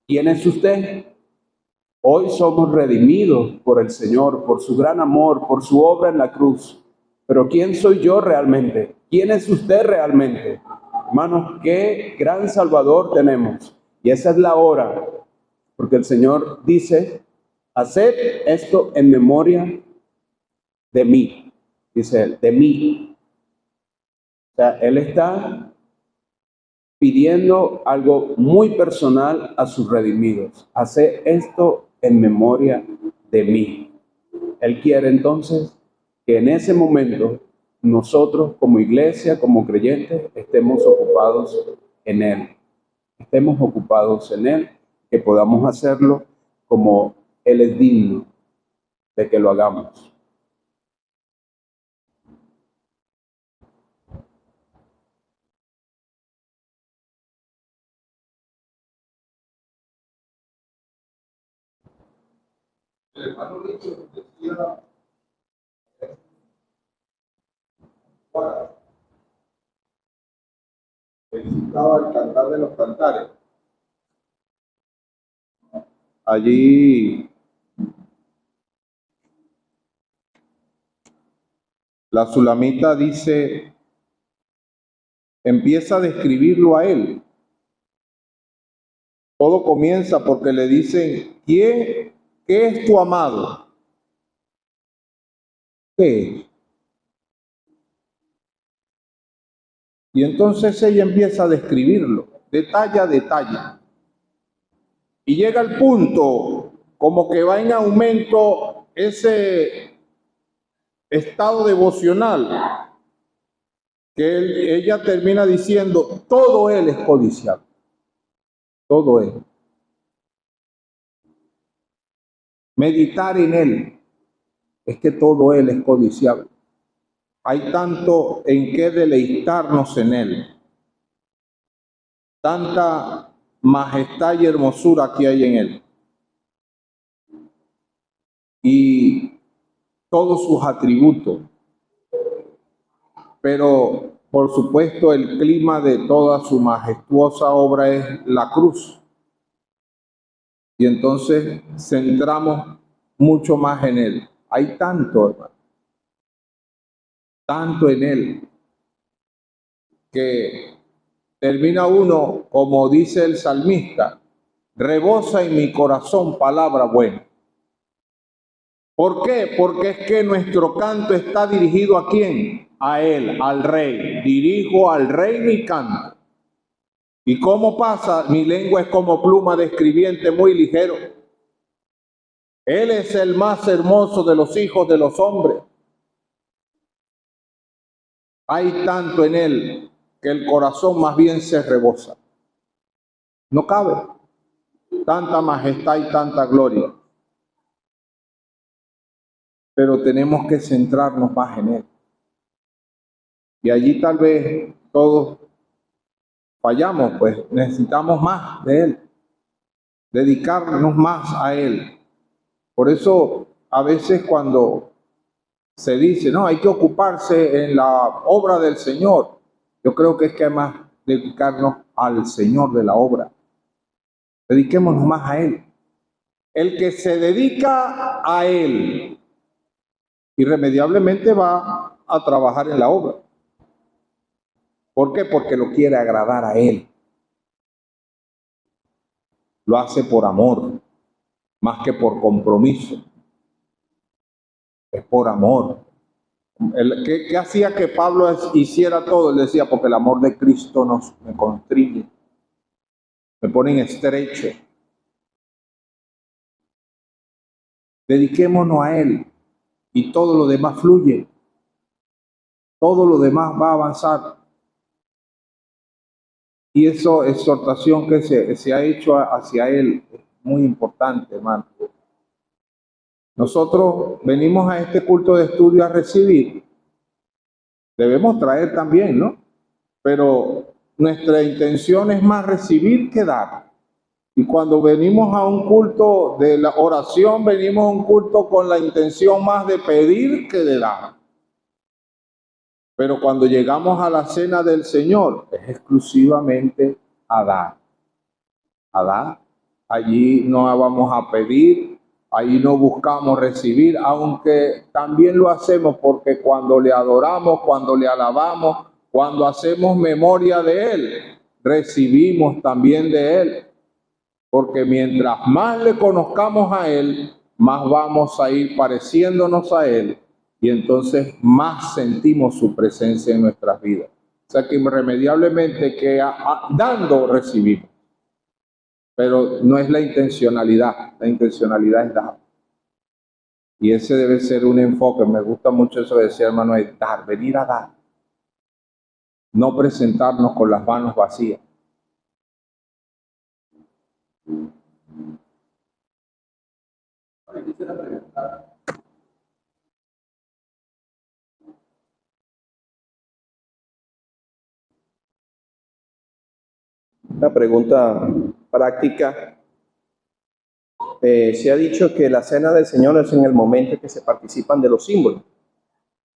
¿Quién es usted? Hoy somos redimidos por el Señor, por su gran amor, por su obra en la cruz. Pero ¿quién soy yo realmente? ¿Quién es usted realmente? Hermanos, qué gran Salvador tenemos. Y esa es la hora, porque el Señor dice, haced esto en memoria de mí. Dice él, de mí. O sea, Él está pidiendo algo muy personal a sus redimidos. Haced esto en memoria de mí. Él quiere entonces que en ese momento nosotros como iglesia, como creyentes, estemos ocupados en Él. Estemos ocupados en Él, que podamos hacerlo como Él es digno de que lo hagamos. El hermano Richard decía, él citaba el Cantar de los Cantares. Allí la Sulamita dice, empieza a describirlo a él. Todo comienza porque le dicen, ¿qué es tu amado? ¿Qué es? Y entonces ella empieza a describirlo, detalle a detalle. Y llega al punto como que va en aumento ese estado devocional, que ella termina diciendo, todo él es codiciable. Todo él. Meditar en él, es que todo él es codiciable. Hay tanto en qué deleitarnos en él. Tanta majestad y hermosura que hay en él. Y todos sus atributos. Pero, por supuesto, el clima de toda su majestuosa obra es la cruz. Y entonces centramos mucho más en él. Hay tanto, hermano. Tanto en él que termina uno, como dice el salmista, rebosa en mi corazón palabra buena. ¿Por qué? Porque es que nuestro canto está dirigido ¿a quién? A él, al rey. Dirijo al rey mi canto. ¿Y cómo pasa? Mi lengua es como pluma de escribiente muy ligero. Él es el más hermoso de los hijos de los hombres. Hay tanto en él que el corazón más bien se rebosa. No cabe tanta majestad y tanta gloria. Pero tenemos que centrarnos más en él. Y allí tal vez todos fallamos, pues necesitamos más de él. Dedicarnos más a él. Por eso a veces cuando se dice, no, hay que ocuparse en la obra del Señor. Yo creo que es que hay más dedicarnos al Señor de la obra. Dediquémonos más a Él. El que se dedica a Él, irremediablemente va a trabajar en la obra. ¿Por qué? Porque lo quiere agradar a Él. Lo hace por amor, más que por compromiso. Es por amor. ¿Qué hacía que Pablo hiciera todo? Él decía, porque el amor de Cristo me constriñe, me pone en estrecho. Dediquémonos a Él y todo lo demás fluye. Todo lo demás va a avanzar. Y esa exhortación que se ha hecho hacia Él es muy importante, hermano. Nosotros venimos a este culto de estudio a recibir. Debemos traer también, ¿no? Pero nuestra intención es más recibir que dar. Y cuando venimos a un culto de la oración, venimos a un culto con la intención más de pedir que de dar. Pero cuando llegamos a la cena del Señor, es exclusivamente a dar. A dar. Allí no vamos a pedir, allí no buscamos recibir, aunque también lo hacemos porque cuando le adoramos, cuando le alabamos, cuando hacemos memoria de Él, recibimos también de Él. Porque mientras más le conozcamos a Él, más vamos a ir pareciéndonos a Él y entonces más sentimos su presencia en nuestras vidas. O sea que irremediablemente que dando recibimos. Pero no es la intencionalidad es dar. Y ese debe ser un enfoque. Me gusta mucho eso de decir, hermano, es dar, venir a dar. No presentarnos con las manos vacías. Una pregunta práctica. Se ha dicho que la cena del Señor es en el momento en que se participan de los símbolos.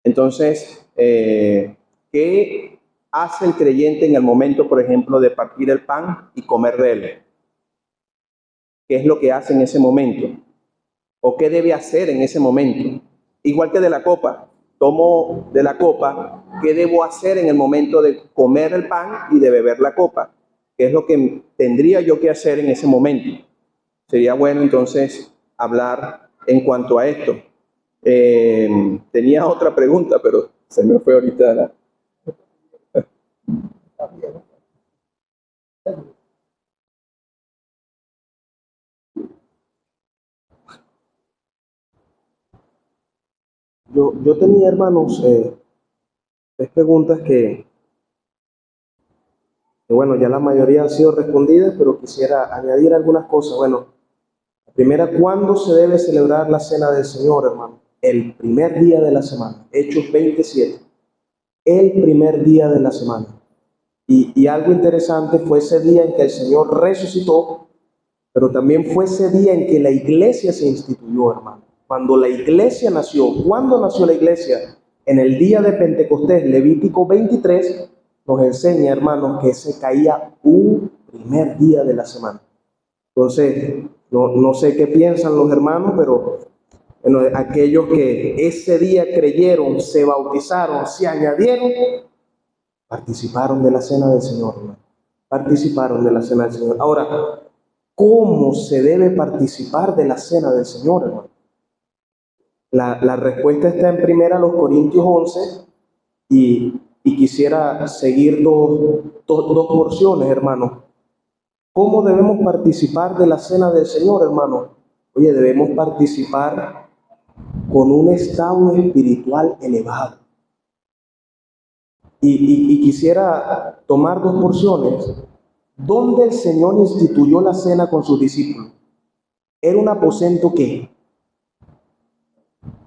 Entonces, ¿qué hace el creyente en el momento, por ejemplo, de partir el pan y comer de él? ¿Qué es lo que hace en ese momento? ¿O qué debe hacer en ese momento? Igual que de la copa. Tomo de la copa, ¿qué debo hacer en el momento de comer el pan y de beber la copa? ¿Qué es lo que tendría yo que hacer en ese momento? Sería bueno entonces hablar en cuanto a esto. Tenía otra pregunta, pero se me fue ahorita la... Yo tenía, hermanos, tres preguntas que, bueno, ya la mayoría han sido respondidas, pero quisiera añadir algunas cosas. Bueno, la primera, ¿cuándo se debe celebrar la Cena del Señor, hermano? El primer día de la semana, Hechos 27, el primer día de la semana. Y algo interesante fue ese día en que el Señor resucitó, pero también fue ese día en que la iglesia se instituyó, hermano. Cuando la iglesia nació, ¿cuándo nació la iglesia? En el día de Pentecostés, Levítico 23, nos enseña, hermanos, que se caía un primer día de la semana. Entonces, no sé qué piensan los hermanos, pero bueno, aquellos que ese día creyeron, se bautizaron, se añadieron, participaron de la Cena del Señor, hermano. Participaron de la Cena del Señor. Ahora, ¿cómo se debe participar de la Cena del Señor, hermano? La respuesta está en 1 Corintios 11 y quisiera seguir dos porciones, hermano. ¿Cómo debemos participar de la Cena del Señor, hermano? Oye, debemos participar con un estado espiritual elevado. Y quisiera tomar dos porciones. ¿Dónde el Señor instituyó la cena con sus discípulos? Era un aposento que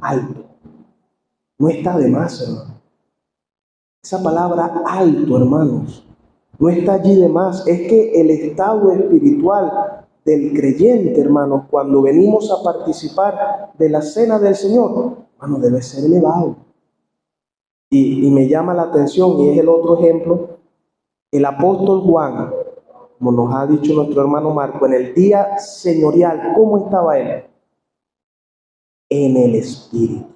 alto. No está de más, hermano. Esa palabra alto, hermanos, no está allí de más. Es que el estado espiritual del creyente, hermanos, cuando venimos a participar de la cena del Señor, hermano, debe ser elevado. Y me llama la atención, y es el otro ejemplo, el apóstol Juan, como nos ha dicho nuestro hermano Marco, en el día señorial, ¿cómo estaba él? En el Espíritu.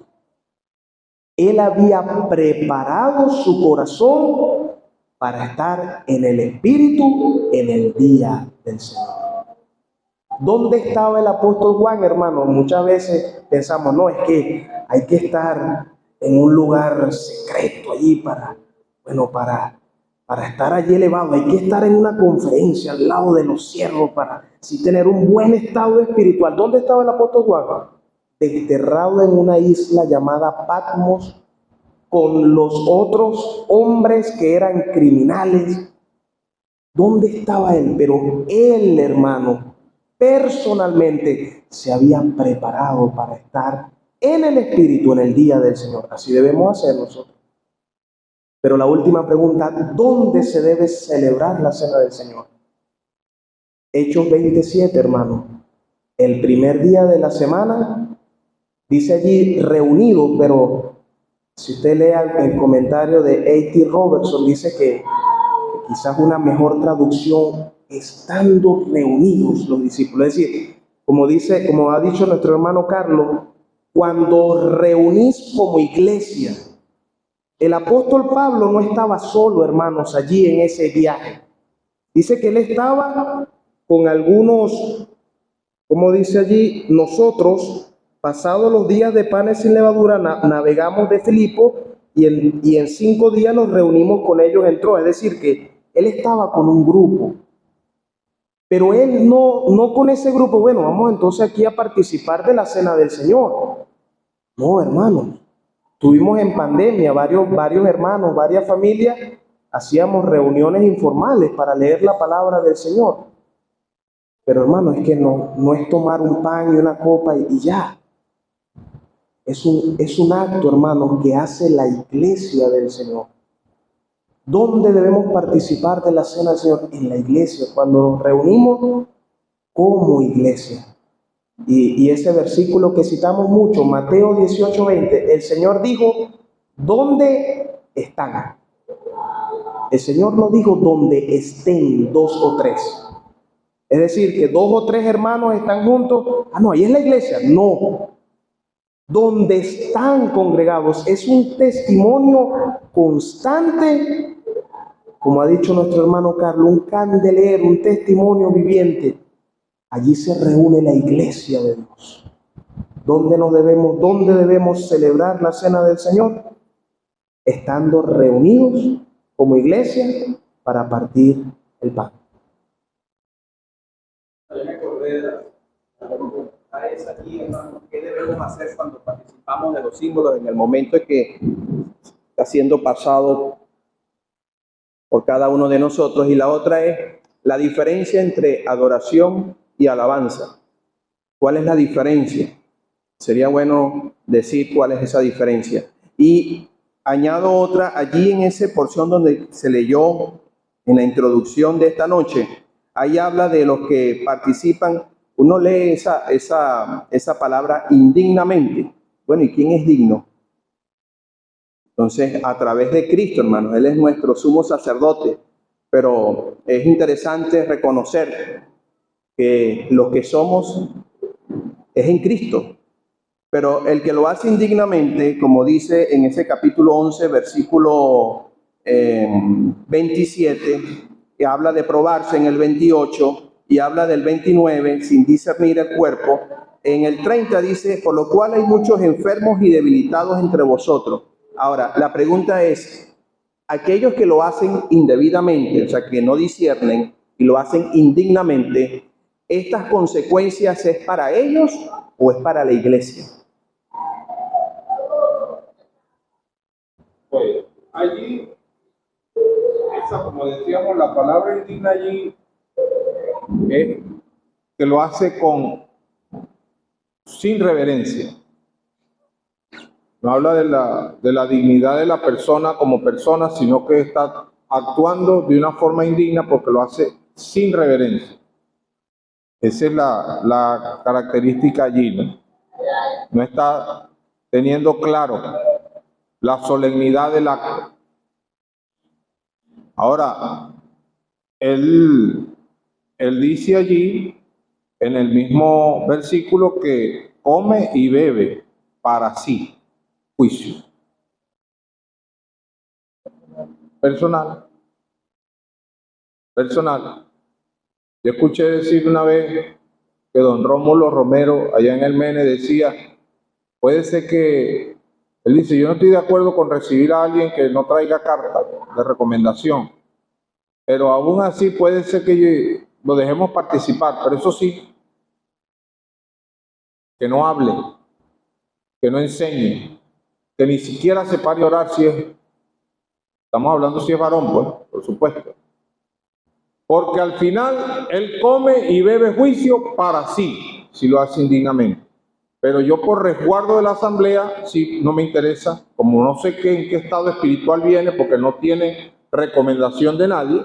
Él había preparado su corazón para estar en el Espíritu en el día del Señor. ¿Dónde estaba el apóstol Juan, hermano? Muchas veces pensamos, no, es que hay que estar en un lugar secreto allí para estar allí elevado. Hay que estar en una conferencia al lado de los siervos para así tener un buen estado espiritual. ¿Dónde estaba el apóstol Juan? Desterrado en una isla llamada Patmos con los otros hombres que eran criminales. ¿Dónde estaba él? Pero él, hermano, personalmente se había preparado para estar en el Espíritu en el día del Señor. Así debemos hacer nosotros. Pero la última pregunta, ¿dónde se debe celebrar la cena del Señor? Hechos 27, hermano. El primer día de la semana, dice allí reunidos, pero si usted lea el comentario de A.T. Robertson, dice que quizás una mejor traducción, estando reunidos los discípulos. Es decir, como ha dicho nuestro hermano Carlos, cuando reunís como iglesia. El apóstol Pablo no estaba solo, hermanos, allí en ese viaje. Dice que él estaba con algunos, como dice allí, nosotros, pasados los días de panes sin levadura, navegamos de Filipo y en 5 días nos reunimos con ellos en Troas. Es decir, que él estaba con un grupo. Pero él no con ese grupo, bueno, vamos entonces aquí a participar de la cena del Señor. No, hermanos. Tuvimos en pandemia varios hermanos, varias familias, hacíamos reuniones informales para leer la palabra del Señor. Pero hermano, es que no es tomar un pan y una copa y ya. Es un acto, hermano, que hace la iglesia del Señor. ¿Dónde debemos participar de la cena del Señor? En la iglesia, cuando nos reunimos como iglesia. Y ese versículo que citamos mucho, Mateo 18:20, el Señor dijo, ¿dónde están? El Señor no dijo donde estén 2 o 3. Es decir, que 2 o 3 hermanos están juntos. No, ahí es la iglesia. No. Donde están congregados es un testimonio constante como ha dicho nuestro hermano Carlos, un candelero, un testimonio viviente. Allí se reúne la iglesia de Dios. ¿Dónde debemos celebrar la cena del Señor? Estando reunidos como iglesia para partir el pan. Yo me acordé de la pregunta esa allí, hermano. ¿Qué debemos hacer cuando participamos de los símbolos en el momento en que está siendo pasado por cada uno de nosotros? Y la otra es la diferencia entre adoración y alabanza. ¿Cuál es la diferencia? Sería bueno decir cuál es esa diferencia. Y añado otra, allí en esa porción donde se leyó en la introducción de esta noche, ahí habla de los que participan. Uno lee esa palabra indignamente. Bueno, ¿y quién es digno? Entonces, a través de Cristo, hermanos, Él es nuestro sumo sacerdote. Pero es interesante reconocer que lo que somos es en Cristo. Pero el que lo hace indignamente, como dice en ese capítulo 11, versículo 27, que habla de probarse en el 28, y habla del 29, sin discernir el cuerpo. En el 30 dice, por lo cual hay muchos enfermos y debilitados entre vosotros. Ahora, la pregunta es, aquellos que lo hacen indebidamente, o sea, que no disciernen y lo hacen indignamente, ¿estas consecuencias es para ellos o es para la iglesia? Pues allí, como decíamos, la palabra indigna allí es que lo hace sin reverencia. No habla de la dignidad de la persona como persona, sino que está actuando de una forma indigna porque lo hace sin reverencia. Esa es la característica allí, ¿no? No está teniendo claro la solemnidad del acto. Ahora, él dice allí, en el mismo versículo, que come y bebe para sí juicio. Personal. Yo escuché decir una vez que don Rómulo Romero, allá en el Mene, decía, puede ser que, él dice, yo no estoy de acuerdo con recibir a alguien que no traiga carta de recomendación, pero aún así puede ser que lo dejemos participar, pero eso sí, que no hable, que no enseñe, que ni siquiera se pare a orar estamos hablando si es varón, pues, por supuesto. Porque al final él come y bebe juicio para sí, si lo hace indignamente. Pero yo por resguardo de la asamblea, sí, no me interesa, como no sé en qué estado espiritual viene, porque no tiene recomendación de nadie,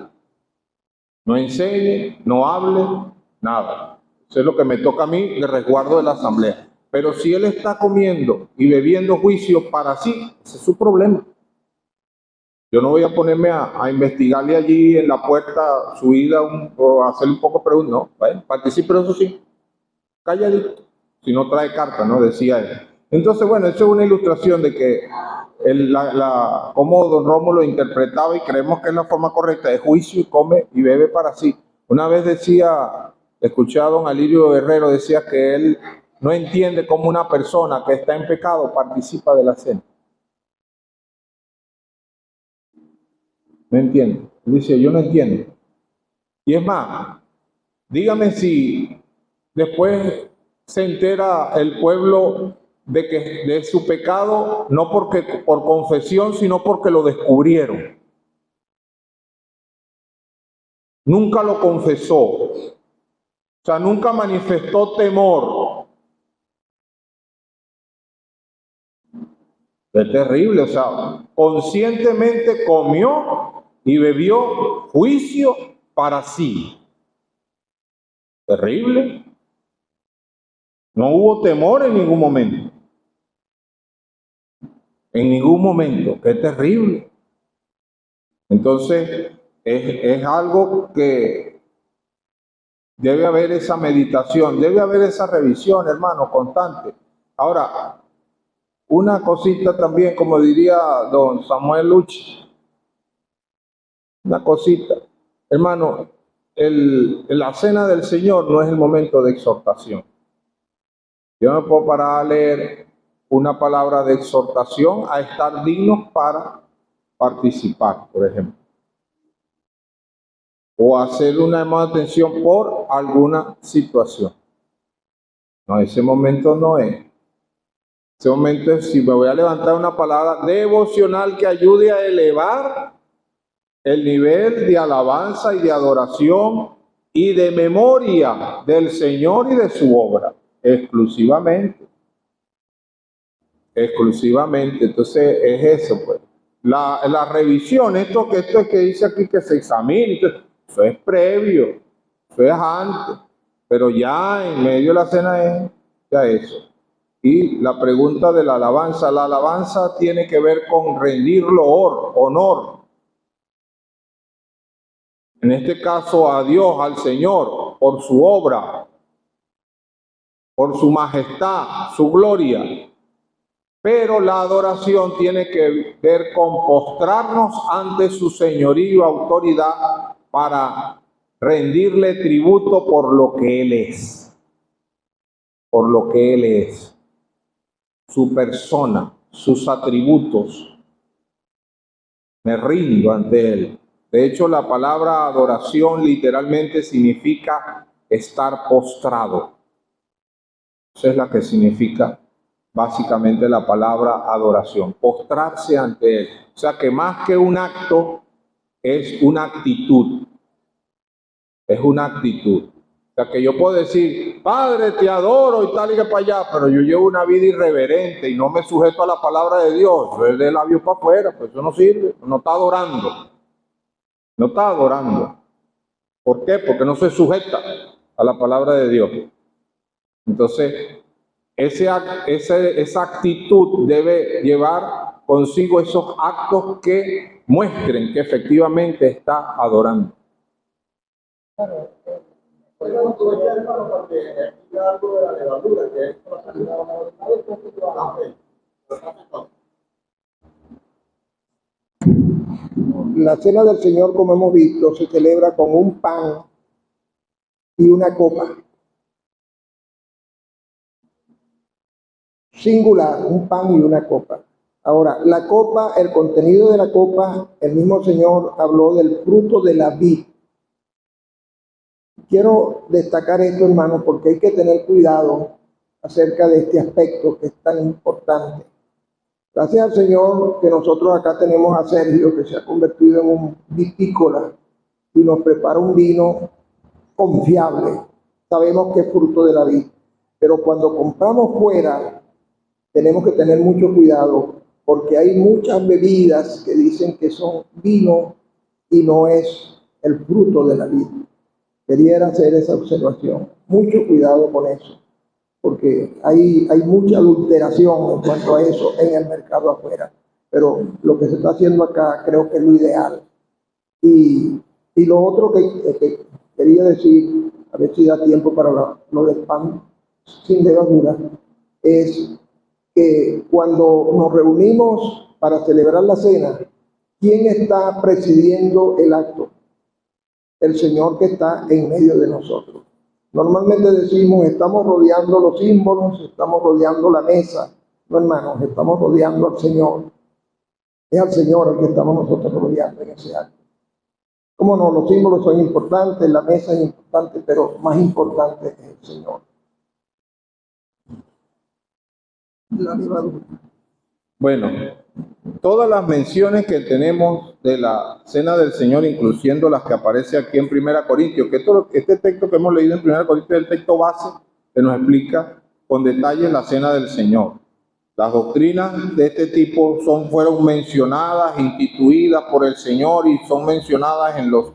no enseñe, no hable, nada. Eso es lo que me toca a mí de resguardo de la asamblea. Pero si él está comiendo y bebiendo juicio para sí, ese es su problema. Yo no voy a ponerme a investigarle allí en la puerta su ida o hacerle un poco de preguntas, no, ¿vale? Participe, pero eso sí, calladito, si no trae carta, ¿no? Decía él. Entonces, bueno, eso es una ilustración de que cómo don Rómulo interpretaba, y creemos que es la forma correcta, de juicio y come y bebe para sí. Una vez escuché a don Alirio Guerrero, decía que él no entiende cómo una persona que está en pecado participa de la cena. No entiendo. Dice, yo no entiendo. Y es más, dígame si después se entera el pueblo de su pecado, no por confesión, sino porque lo descubrieron. Nunca lo confesó. O sea, nunca manifestó temor. Es terrible, o sea, conscientemente comió y bebió juicio para sí. Terrible. No hubo temor en ningún momento. En ningún momento. Qué terrible. Entonces, es algo que debe haber esa meditación, debe haber esa revisión, hermano, constante. Ahora, una cosita también, como diría don Samuel Luch, Una cosita. Hermano, la cena del Señor no es el momento de exhortación. Yo no puedo parar a leer una palabra de exhortación a estar dignos para participar, por ejemplo. O hacer una llamada de atención por alguna situación. No, ese momento no es. Ese momento es si me voy a levantar una palabra devocional que ayude a elevar el nivel de alabanza y de adoración y de memoria del Señor y de su obra, exclusivamente. Exclusivamente. Entonces es eso, pues. La revisión, esto es que dice aquí que se examine, eso es previo, eso es antes, pero ya en medio de la cena es ya eso. Y la pregunta de la alabanza tiene que ver con rendir honor. En este caso a Dios, al Señor, por su obra, por su majestad, su gloria. Pero la adoración tiene que ver con postrarnos ante su señorío, autoridad, para rendirle tributo por lo que Él es. Por lo que Él es. Su persona, sus atributos. Me rindo ante Él. De hecho, la palabra adoración literalmente significa estar postrado. Esa es la que significa básicamente la palabra adoración, postrarse ante Él. O sea que más que un acto, es una actitud. Es una actitud. O sea que yo puedo decir, Padre, te adoro y tal y que para allá, pero yo llevo una vida irreverente y no me sujeto a la palabra de Dios. Es de labios para afuera, pues eso no sirve, no está adorando. No está adorando. ¿Por qué? Porque no se sujeta a la palabra de Dios. Entonces, esa actitud debe llevar consigo esos actos que muestren que efectivamente está adorando. Podemos aprovechar, hermano, porque aquí algo de la levadura, que es La cena del Señor, como hemos visto, se celebra con un pan y una copa. Singular, un pan y una copa. Ahora, la copa, el contenido de la copa, el mismo Señor habló del fruto de la vid. Quiero destacar esto, hermano, porque hay que tener cuidado acerca de este aspecto que es tan importante. Gracias al Señor que nosotros acá tenemos a Sergio, que se ha convertido en un vitícola y nos prepara un vino confiable. Sabemos que es fruto de la vid, pero cuando compramos fuera, tenemos que tener mucho cuidado porque hay muchas bebidas que dicen que son vino y no es el fruto de la vid. Quería hacer esa observación. Mucho cuidado con eso, porque hay mucha adulteración en cuanto a eso en el mercado afuera. Pero lo que se está haciendo acá creo que es lo ideal. Y lo otro que quería decir, a ver si da tiempo para lo del pan sin levadura, es que cuando nos reunimos para celebrar la cena, ¿quién está presidiendo el acto? El Señor que está en medio de nosotros. Normalmente decimos, estamos rodeando los símbolos, estamos rodeando la mesa. No, hermanos, estamos rodeando al Señor. Es al Señor al que estamos nosotros rodeando en ese acto. Cómo no, los símbolos son importantes, la mesa es importante, pero más importante es el Señor. La levadura. Bueno, todas las menciones que tenemos de la cena del Señor, incluyendo las que aparece aquí en 1 Corintios, que este texto que hemos leído en 1 Corintios es el texto base que nos explica con detalle la cena del Señor. Las doctrinas de este tipo fueron mencionadas, instituidas por el Señor y son mencionadas en los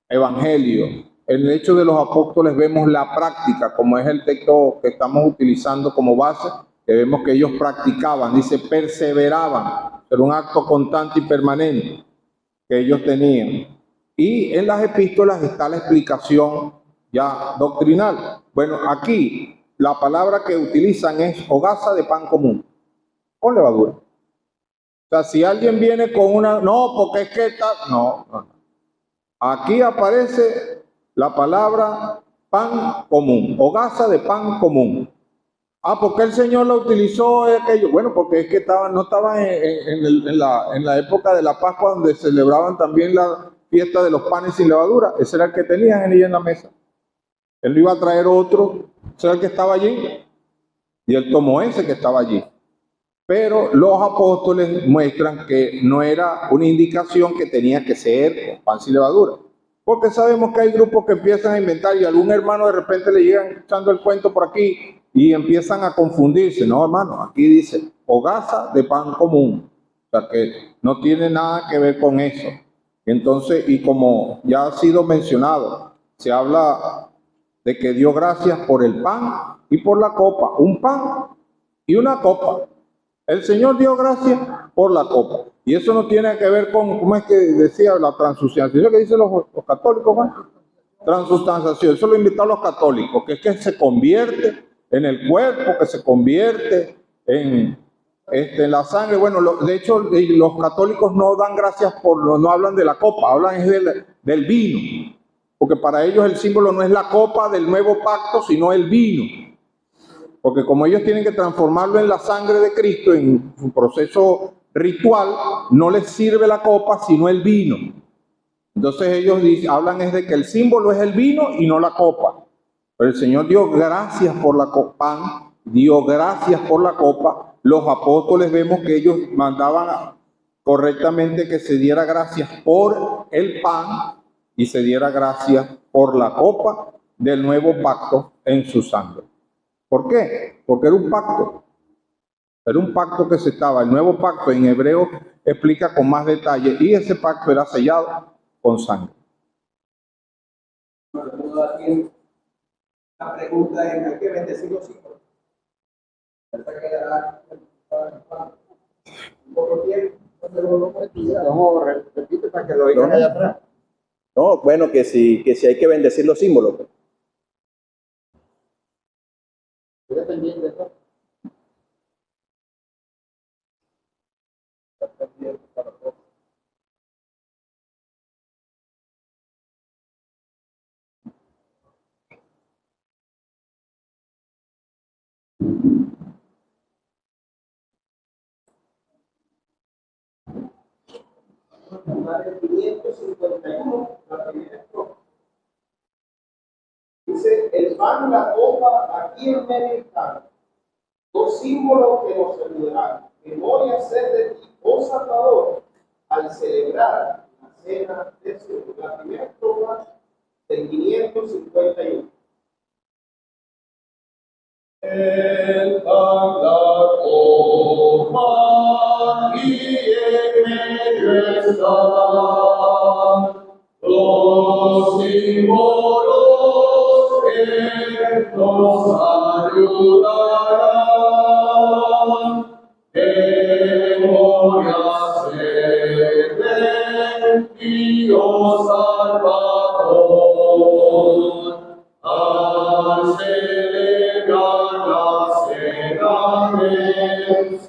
evangelios. En el Hechos de los Apóstoles vemos la práctica, como es el texto que estamos utilizando como base, que vemos que ellos practicaban, dice perseveraban, era un acto constante y permanente que ellos tenían. Y en las epístolas está la explicación ya doctrinal. Bueno, aquí la palabra que utilizan es hogaza de pan común, con levadura. sea, si alguien viene con una, no, porque es que está, no, no. Aquí aparece la palabra pan común, hogaza de pan común. Ah, ¿por qué el Señor la utilizó aquello? Bueno, porque es que no estaba en la época de la Pascua, donde celebraban también la fiesta de los panes sin levadura. Ese era el que tenían ellos en la mesa. Él no iba a traer otro, ese era el que estaba allí. Y él tomó ese que estaba allí. Pero los apóstoles muestran que no era una indicación que tenía que ser con pan sin levadura. Porque sabemos que hay grupos que empiezan a inventar y algún hermano de repente le llegan echando el cuento por aquí y empiezan a confundirse. No, hermano, aquí dice hogaza de pan común. O sea que no tiene nada que ver con eso. Entonces, y como ya ha sido mencionado, se habla de que dio gracias por el pan y por la copa. Un pan y una copa. El Señor dio gracias por la copa. Y eso no tiene que ver con, ¿cómo es que decía la transustanciación? ¿Eso que dicen los católicos, Juan? Transustanciación. Eso lo invitó a los católicos, que es que se convierte en el cuerpo, que se convierte en la sangre. Bueno, de hecho, los católicos no dan gracias no hablan de la copa, hablan del vino. Porque para ellos el símbolo no es la copa del nuevo pacto, sino el vino. Porque como ellos tienen que transformarlo en la sangre de Cristo, en su proceso ritual, no les sirve la copa, sino el vino. Entonces ellos hablan es de que el símbolo es el vino y no la copa. Pero el Señor dio gracias por la pan, dio gracias por la copa. Los apóstoles vemos que ellos mandaban correctamente que se diera gracias por el pan y se diera gracias por la copa del nuevo pacto en su sangre. ¿Por qué? Porque era un pacto. Era un pacto que se estaba. El nuevo pacto en hebreo explica con más detalle y ese pacto era sellado con sangre. La pregunta es, ¿hay que bendecir los hijos? Un poco tiempo. No, repite para que lo oigan allá atrás. No, bueno, que si hay que bendecir los símbolos. Estoy pendiente de eso. Dice, el pan y la copa aquí en medio están, dos símbolos que nos ayudarán. Memoria ser de ti, oh Salvador, al celebrar la cena de su la primera estrofa del 551. El pan, la copa y en medio están los símbolos que nos ayudarán. Memoria ser de ti, oh Salvador, al celebrar la cena del